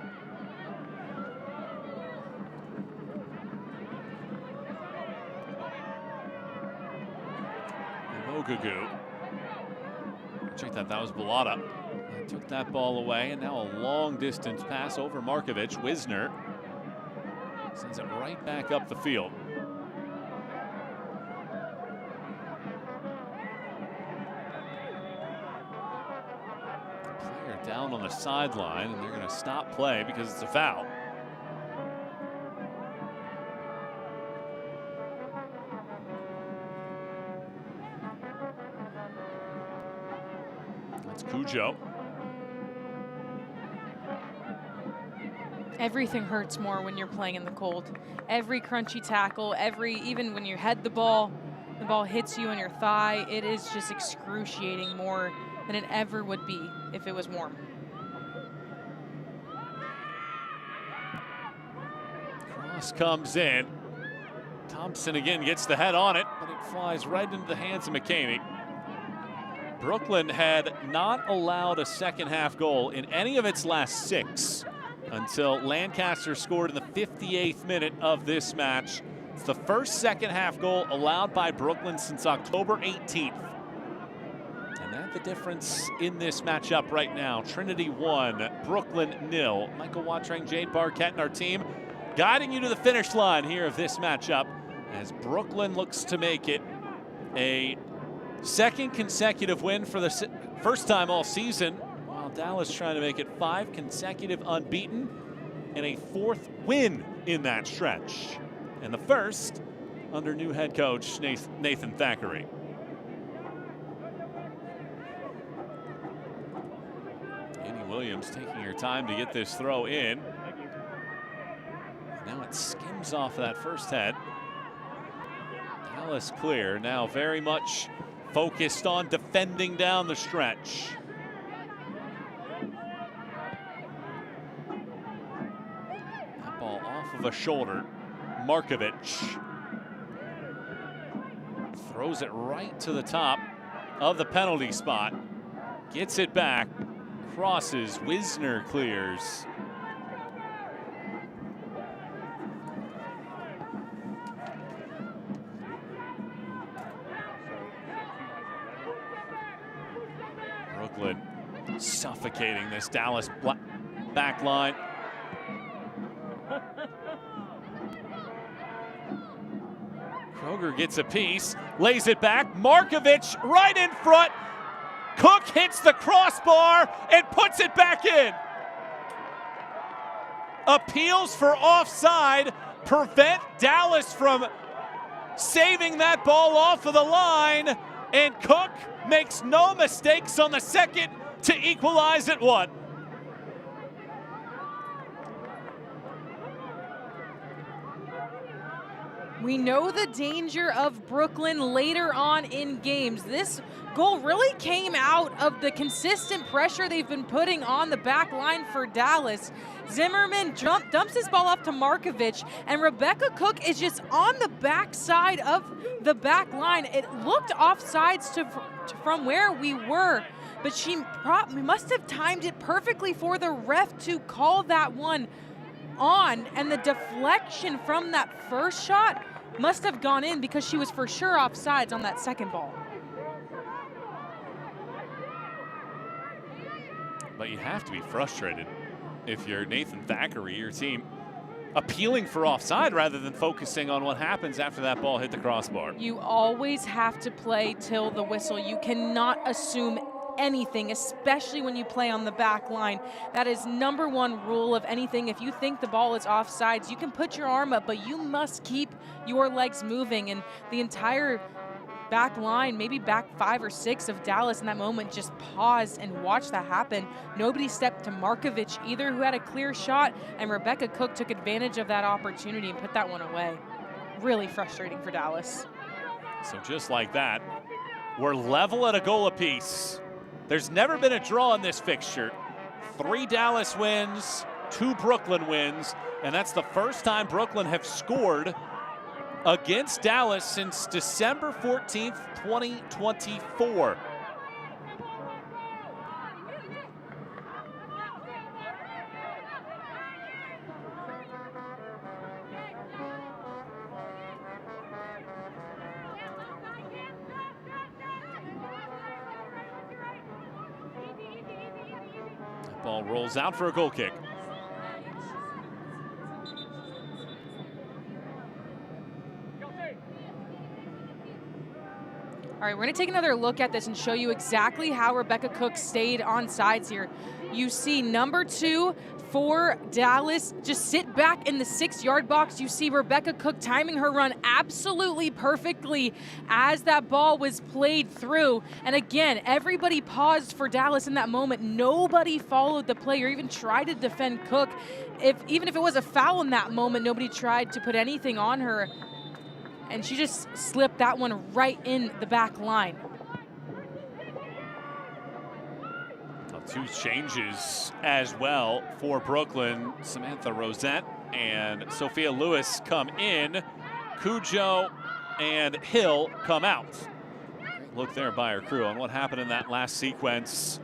Ogugu. Check that was Bellotta. Took that ball away, and now a long distance pass over Markovic. Wisner sends it right back up the field. Player down on the sideline, and they're going to stop play because it's a foul. That's Cujo. Everything hurts more when you're playing in the cold. Every crunchy tackle, even when you head the ball hits you on your thigh, it is just excruciating more than it ever would be if it was warm. Cross comes in. Thompson again gets the head on it, but it flies right into the hands of McCamey. Brooklyn had not allowed a second half goal in any of its last 6 until Lancaster scored in the 58th minute of this match. It's the first second half goal allowed by Brooklyn since October 18th. And that's the difference in this matchup right now. Trinity 1, Brooklyn 0. Michael Watring, Jade Barquette, and our team guiding you to the finish line here of this matchup as Brooklyn looks to make it a second consecutive win for the first time all season, while Dallas trying to make it 5 consecutive unbeaten and a 4th win in that stretch. And the first under new head coach Nathan Thackeray. Annie Williams taking her time to get this throw in. Now it skims off of that first head. Dallas clear, now very much focused on defending down the stretch. That ball off of a shoulder. Markovic throws it right to the top of the penalty spot. Gets it back. Crosses. Wisner clears. Brooklyn suffocating this Dallas back line. Kroger gets a piece, lays it back. Markovic right in front. Cook hits the crossbar and puts it back in. Appeals for offside prevent Dallas from saving that ball off of the line, and Cook makes no mistakes on the second to equalize at 1. We know the danger of Brooklyn later on in games. This goal really came out of the consistent pressure they've been putting on the back line for Dallas. Zimmerman dumps his ball off to Markovic, and Rebecca Cook is just on the backside of the back line. It looked offsides from where we were, but she must have timed it perfectly for the ref to call that one on, and the deflection from that first shot must have gone in because she was for sure offsides on that second ball. But you have to be frustrated if you're Nathan Thackeray, your team, appealing for offside rather than focusing on what happens after that ball hit the crossbar. You always have to play till the whistle. You cannot assume anything, especially when you play on the back line. That is #1 rule of anything. If you think the ball is offsides, you can put your arm up, but you must keep your legs moving. And the entire back line, maybe back 5 or 6 of Dallas in that moment, just paused and watched that happen. Nobody stepped to Markovic either, who had a clear shot, and Rebecca Cook took advantage of that opportunity and put that one away. Really frustrating for Dallas. So just like that, we're level at a goal apiece. There's never been a draw in this fixture. 3 Dallas wins, 2 Brooklyn wins, and that's the first time Brooklyn have scored against Dallas since December 14th, 2024. Ball rolls out for a goal kick. All right, we're gonna take another look at this and show you exactly how Rebecca Cook stayed on sides here. You see number 2 for Dallas just sit back in the 6-yard box. You see Rebecca Cook timing her run absolutely perfectly as that ball was played through. And again, everybody paused for Dallas in that moment. Nobody followed the play or even tried to defend Cook. Even if it was a foul in that moment, nobody tried to put anything on her. And she just slipped that one right in the back line. 2 changes as well for Brooklyn. Samantha Rosette and Sophia Lewis come in. Cujo and Hill come out. Great look there by her crew on what happened in that last sequence.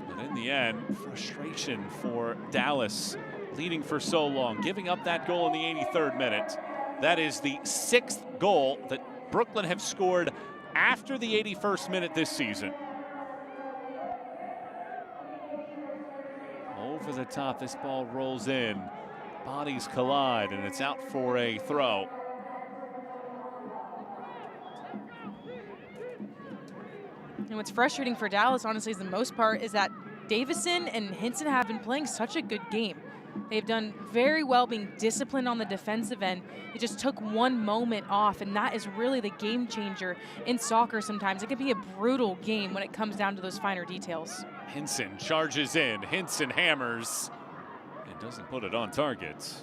But in the end, frustration for Dallas, leading for so long, giving up that goal in the 83rd minute. That is the 6th goal that Brooklyn have scored after the 81st minute this season. Over the top, this ball rolls in. Bodies collide, and it's out for a throw. And what's frustrating for Dallas, honestly, is the most part, is that Davison and Hinson have been playing such a good game. They've done very well being disciplined on the defensive end. It just took one moment off, and that is really the game changer in soccer sometimes. It can be a brutal game when it comes down to those finer details. Hinson charges in. Hinson hammers. It doesn't put it on target.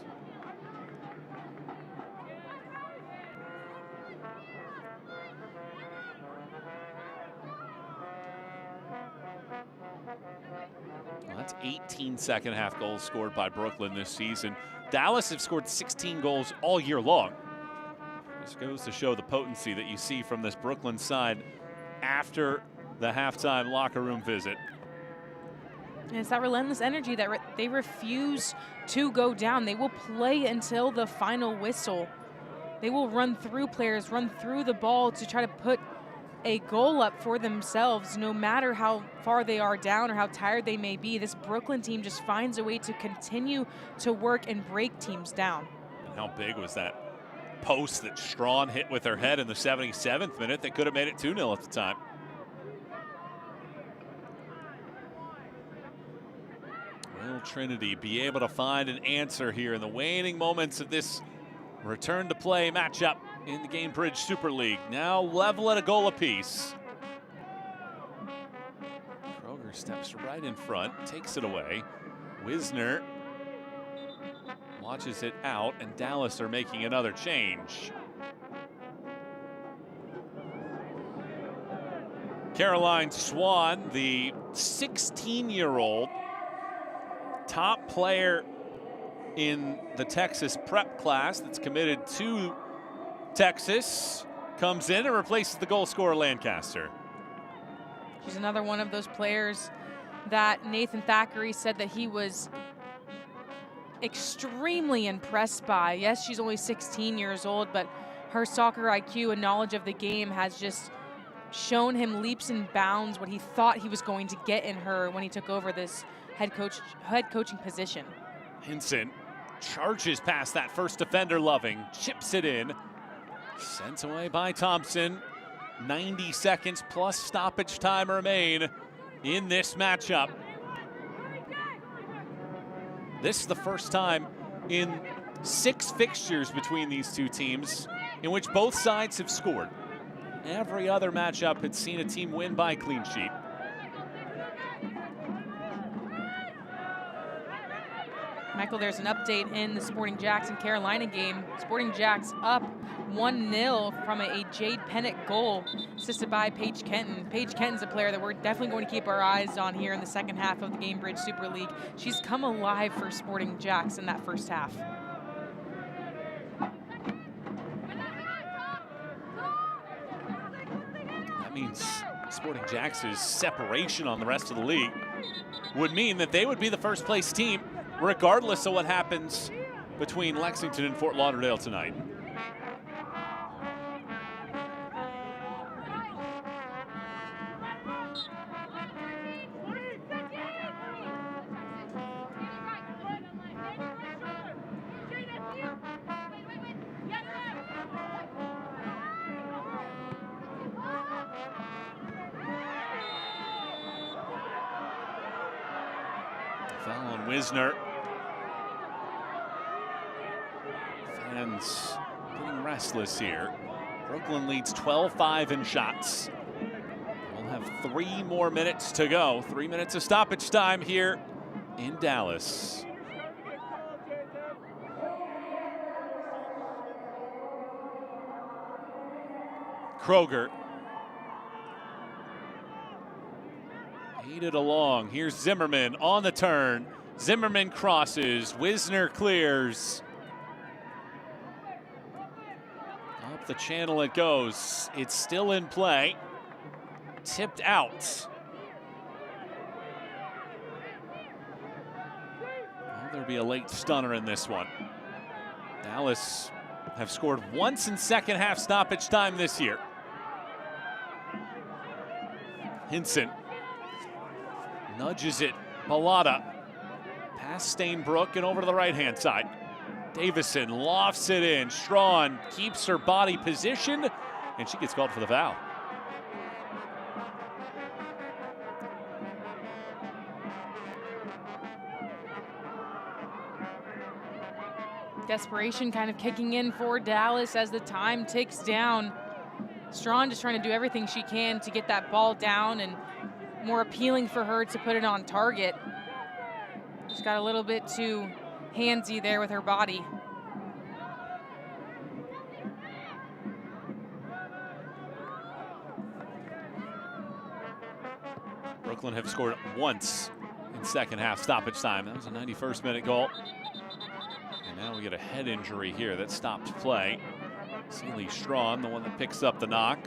Well, that's 18 second half goals scored by Brooklyn this season. Dallas have scored 16 goals all year long. This goes to show the potency that you see from this Brooklyn side after the halftime locker room visit. And it's that relentless energy that they refuse to go down. They will play until the final whistle. They will run through players, run through the ball to try to put a goal up for themselves, no matter how far they are down or how tired they may be. This Brooklyn team just finds a way to continue to work and break teams down. How big was that post that Strawn hit with her head in the 77th minute that could have made it 2-0 at the time? Will Trinity be able to find an answer here in the waning moments of this return to play matchup in the Gainbridge Super League? Now level at a goal apiece. Kroger steps right in front, takes it away. Wisner watches it out, and Dallas are making another change. Caroline Swan, the 16-year-old top player in the Texas prep class that's committed to Texas, comes in and replaces the goal scorer Lancaster. She's another one of those players that Nathan Thackeray said that he was extremely impressed by. Yes, she's only 16 years old, but her soccer IQ and knowledge of the game has just shown him leaps and bounds what he thought he was going to get in her when he took over this head coaching position. Hinson charges past that first defender, Loving, chips it in, sent away by Thompson. 90 seconds plus stoppage time remain in this matchup. This is the first time in 6 fixtures between these two teams in which both sides have scored. Every other matchup had seen a team win by clean sheet. Michael, there's an update in the Sporting Jacks and Carolina game. Sporting Jacks up 1-0 from a Jade Pennant goal, assisted by Paige Kenton. Paige Kenton's a player that we're definitely going to keep our eyes on here in the second half of the Gainbridge Super League. She's come alive for Sporting Jacks in that first half. That means Sporting Jacks' separation on the rest of the league would mean that they would be the first place team regardless of what happens between Lexington and Fort Lauderdale tonight. Foul on Wisner. Fans getting restless here. Brooklyn leads 12-5 in shots. We'll have 3 more minutes to go. 3 minutes of stoppage time here in Dallas. Kroger aided along. Here's Zimmerman on the turn. Zimmerman crosses. Wisner clears. Up the channel it goes. It's still in play. Tipped out. Will there be a late stunner in this one? Dallas have scored once in second half stoppage time this year. Hinson nudges it. Balata past Stainbrook and over to the right-hand side. Davison lofts it in. Strawn keeps her body positioned, and she gets called for the foul. Desperation kind of kicking in for Dallas as the time ticks down. Strawn just trying to do everything she can to get that ball down, and more appealing for her to put it on target. Just got a little bit too handsy there with her body. Brooklyn have scored once in second half stoppage time. That was a 91st minute goal. And now we get a head injury here that stopped play. Celie Strawn, the one that picks up the knock.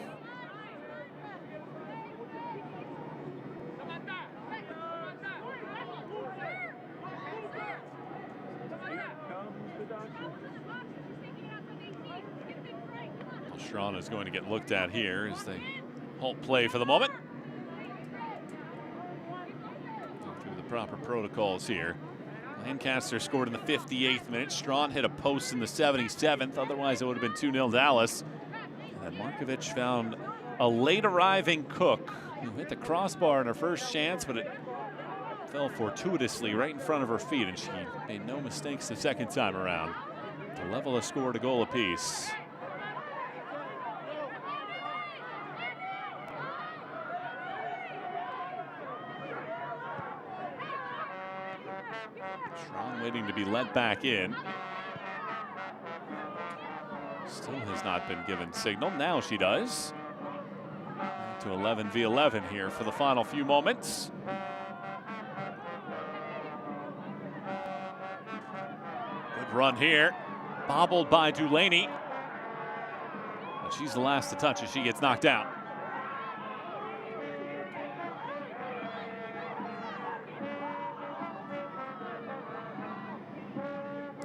Strawn is going to get looked at here as they halt play for the moment. Through the proper protocols here. Lancaster scored in the 58th minute. Strawn hit a post in the 77th. Otherwise, it would have been 2-0 Dallas. And Markovic found a late arriving Cook who hit the crossbar in her first chance, but it fell fortuitously right in front of her feet, and she made no mistakes the second time around to level a score to goal apiece. Strong waiting to be let back in. Still has not been given signal. Now she does. Back to 11 v 11 here for the final few moments. Good run here. Bobbled by Dulaney. But she's the last to touch as she gets knocked out.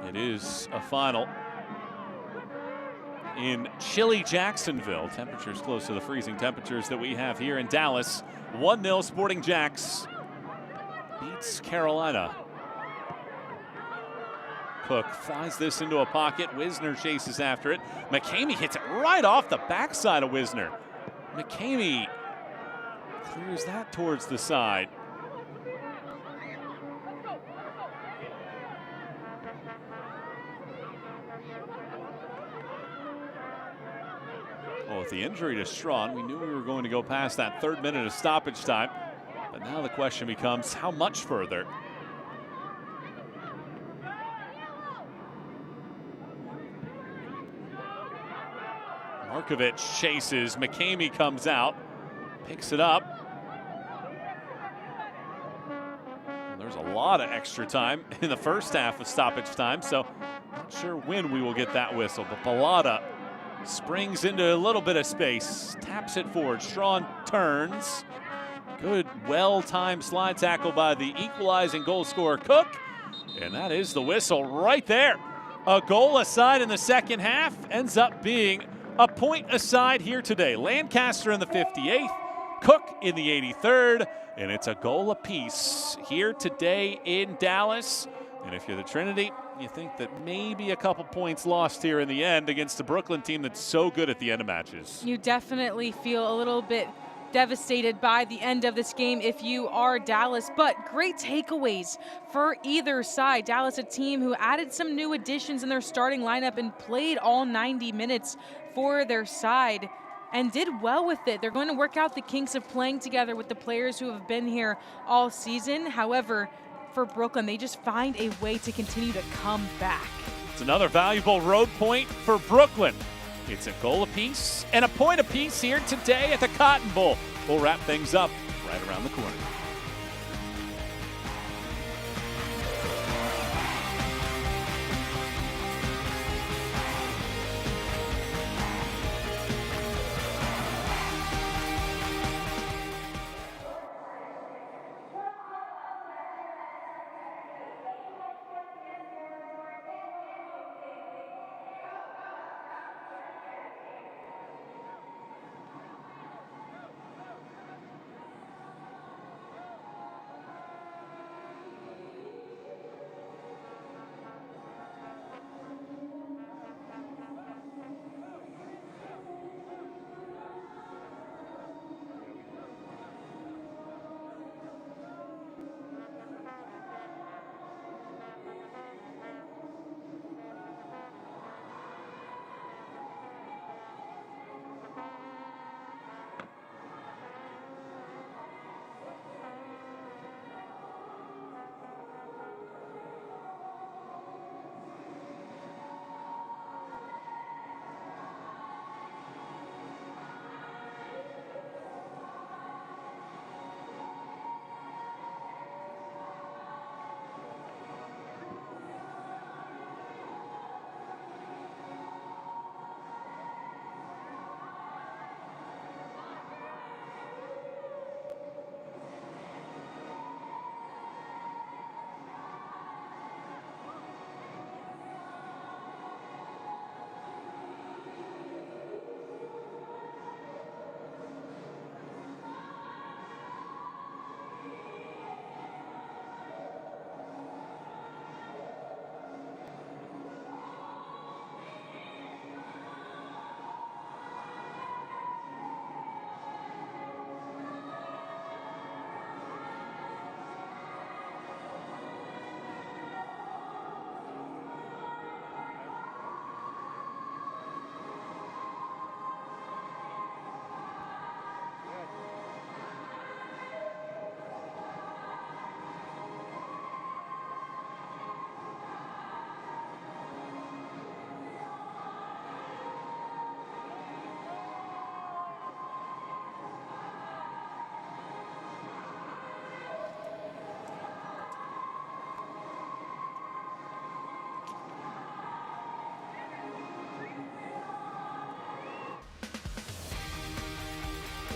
It is a final in chilly Jacksonville. Temperatures close to the freezing temperatures that we have here in Dallas. 1-0 Sporting Jacks beats Carolina. Cook flies this into a pocket. Wisner chases after it. McCamey hits it right off the backside of Wisner. McCamey clears that towards the side. Well, with the injury to Strawn, we knew we were going to go past that 3rd minute of stoppage time. But now the question becomes, how much further? Markovic chases. McCamey comes out, picks it up. Well, there's a lot of extra time in the first half of stoppage time, so not sure when we will get that whistle. But Bellata springs into a little bit of space, taps it forward. Strawn turns. Good, well-timed slide tackle by the equalizing goal scorer, Cook. And that is the whistle right there. A goal aside in the second half ends up being a point aside here today. Lancaster in the 58th, Cook in the 83rd, and it's a goal apiece here today in Dallas. And if you're the Trinity, you think that maybe a couple points lost here in the end against the Brooklyn team that's so good at the end of matches. You definitely feel a little bit devastated by the end of this game if you are Dallas, but great takeaways for either side. Dallas, a team who added some new additions in their starting lineup and played all 90 minutes for their side and did well with it. They're going to work out the kinks of playing together with the players who have been here all season. However, for Brooklyn, they just find a way to continue to come back. It's another valuable road point for Brooklyn. It's a goal apiece and a point apiece here today at the Cotton Bowl. We'll wrap things up right around the corner.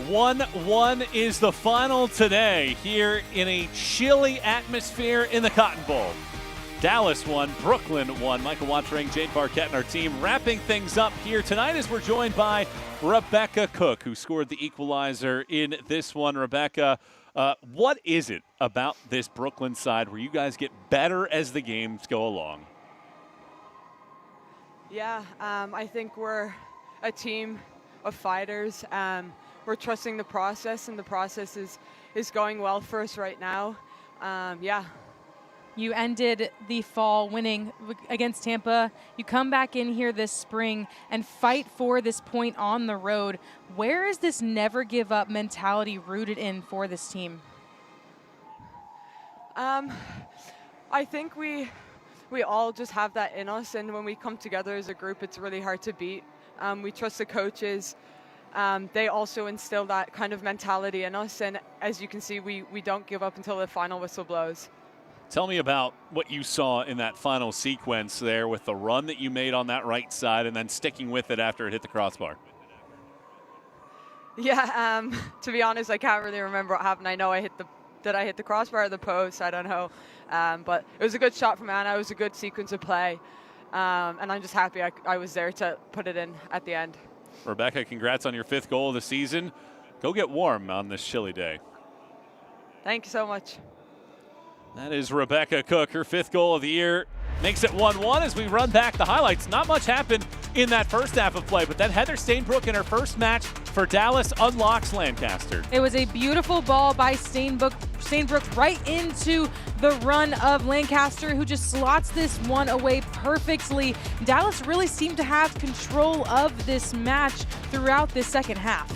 1-1 is the final today here in a chilly atmosphere in the Cotton Bowl. Dallas won, Brooklyn won. Michael Watring, Jade Barquette, and our team wrapping things up here tonight as we're joined by Rebecca Cook, who scored the equalizer in this one. Rebecca, what is it about this Brooklyn side where you guys get better as the games go along? Yeah, I think we're a team of fighters. We're trusting the process, and the process is going well for us right now. Yeah. You ended the fall winning against Tampa. You come back in here this spring and fight for this point on the road. Where is this never give up mentality rooted in for this team? I think we all just have that in us, and when we come together as a group, it's really hard to beat. We trust the coaches. They also instill that kind of mentality in us, and as you can see, we don't give up until the final whistle blows. Tell me about what you saw in that final sequence there with the run that you made on that right side and then sticking with it after it hit the crossbar. Yeah, to be honest, I can't really remember what happened. I know did I hit the crossbar or the post? I don't know. But it was a good shot from Anna. It was a good sequence of play. And I'm just happy I was there to put it in at the end. Rebecca, congrats on your 5th goal of the season. Go get warm on this chilly day. Thank you so much. That is Rebecca Cook. Her 5th goal of the year makes it 1-1 as we run back the highlights. Not much happened in that first half of play, but then Heather Stainbrook in her first match for Dallas unlocks Lancaster. It was a beautiful ball by Stainbrook right into the run of Lancaster, who just slots this one away perfectly. Dallas really seemed to have control of this match throughout this second half.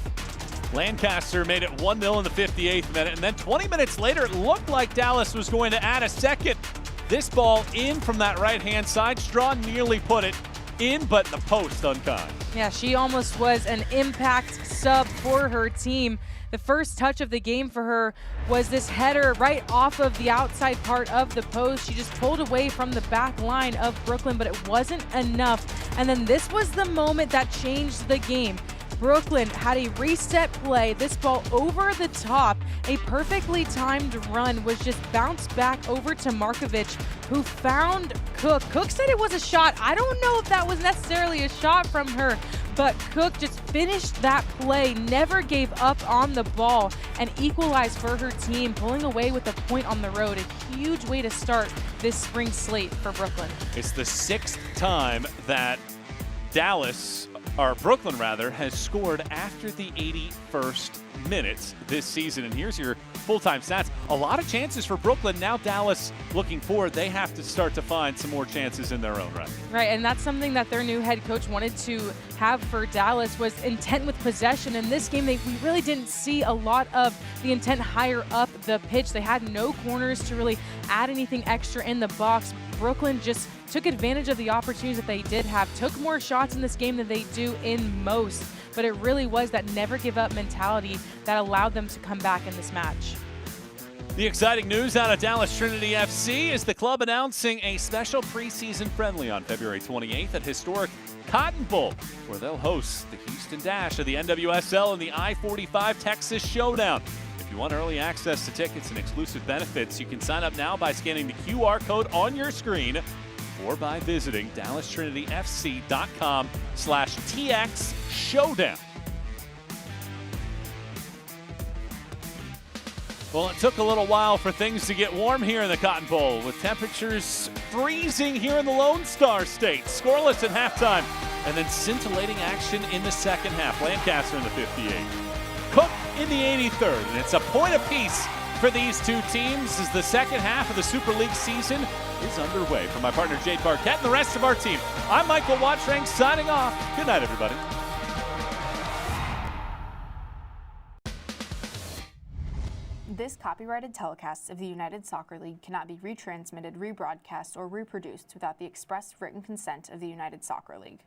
Lancaster made it 1-0 in the 58th minute, and then 20 minutes later, it looked like Dallas was going to add a second. This ball in from that right-hand side. Strawn nearly put it in, but the post unkind. Yeah, she almost was an impact sub for her team. The first touch of the game for her was this header right off of the outside part of the post. She just pulled away from the back line of Brooklyn, but it wasn't enough. And then this was the moment that changed the game. Brooklyn had a reset play. This ball over the top, a perfectly timed run was just bounced back over to Markovic, who found Cook. Cook said it was a shot. I don't know if that was necessarily a shot from her, but Cook just finished that play, never gave up on the ball, and equalized for her team, pulling away with a point on the road. A huge way to start this spring slate for Brooklyn. It's the 6th time that Brooklyn has scored after the 81st minute this season. And here's your full-time stats. A lot of chances for Brooklyn. Now Dallas looking forward, they have to start to find some more chances in their own right. Right, and that's something that their new head coach wanted to have for Dallas, was intent with possession. In this game, we really didn't see a lot of the intent higher up the pitch. They had no corners to really add anything extra in the box. Brooklyn just took advantage of the opportunities that they did have, took more shots in this game than they do in most, but it really was that never give up mentality that allowed them to come back in this match. The exciting news out of Dallas Trinity FC is the club announcing a special preseason friendly on February 28th at historic Cotton Bowl, where they'll host the Houston Dash of the NWSL and the I-45 Texas Showdown. If you want early access to tickets and exclusive benefits, you can sign up now by scanning the QR code on your screen or by visiting DallasTrinityFC.com/TX Showdown. Well, it took a little while for things to get warm here in the Cotton Bowl, with temperatures freezing here in the Lone Star State. Scoreless at halftime, and then scintillating action in the second half. Lancaster in the 58th. Cook in the 83rd, and it's a point apiece for these two teams as the second half of the Super League season is underway. For my partner Jade Barquette and the rest of our team, I'm Michael Watring signing off. Good night, everybody. This copyrighted telecast of the United Soccer League cannot be retransmitted, rebroadcast, or reproduced without the express written consent of the United Soccer League.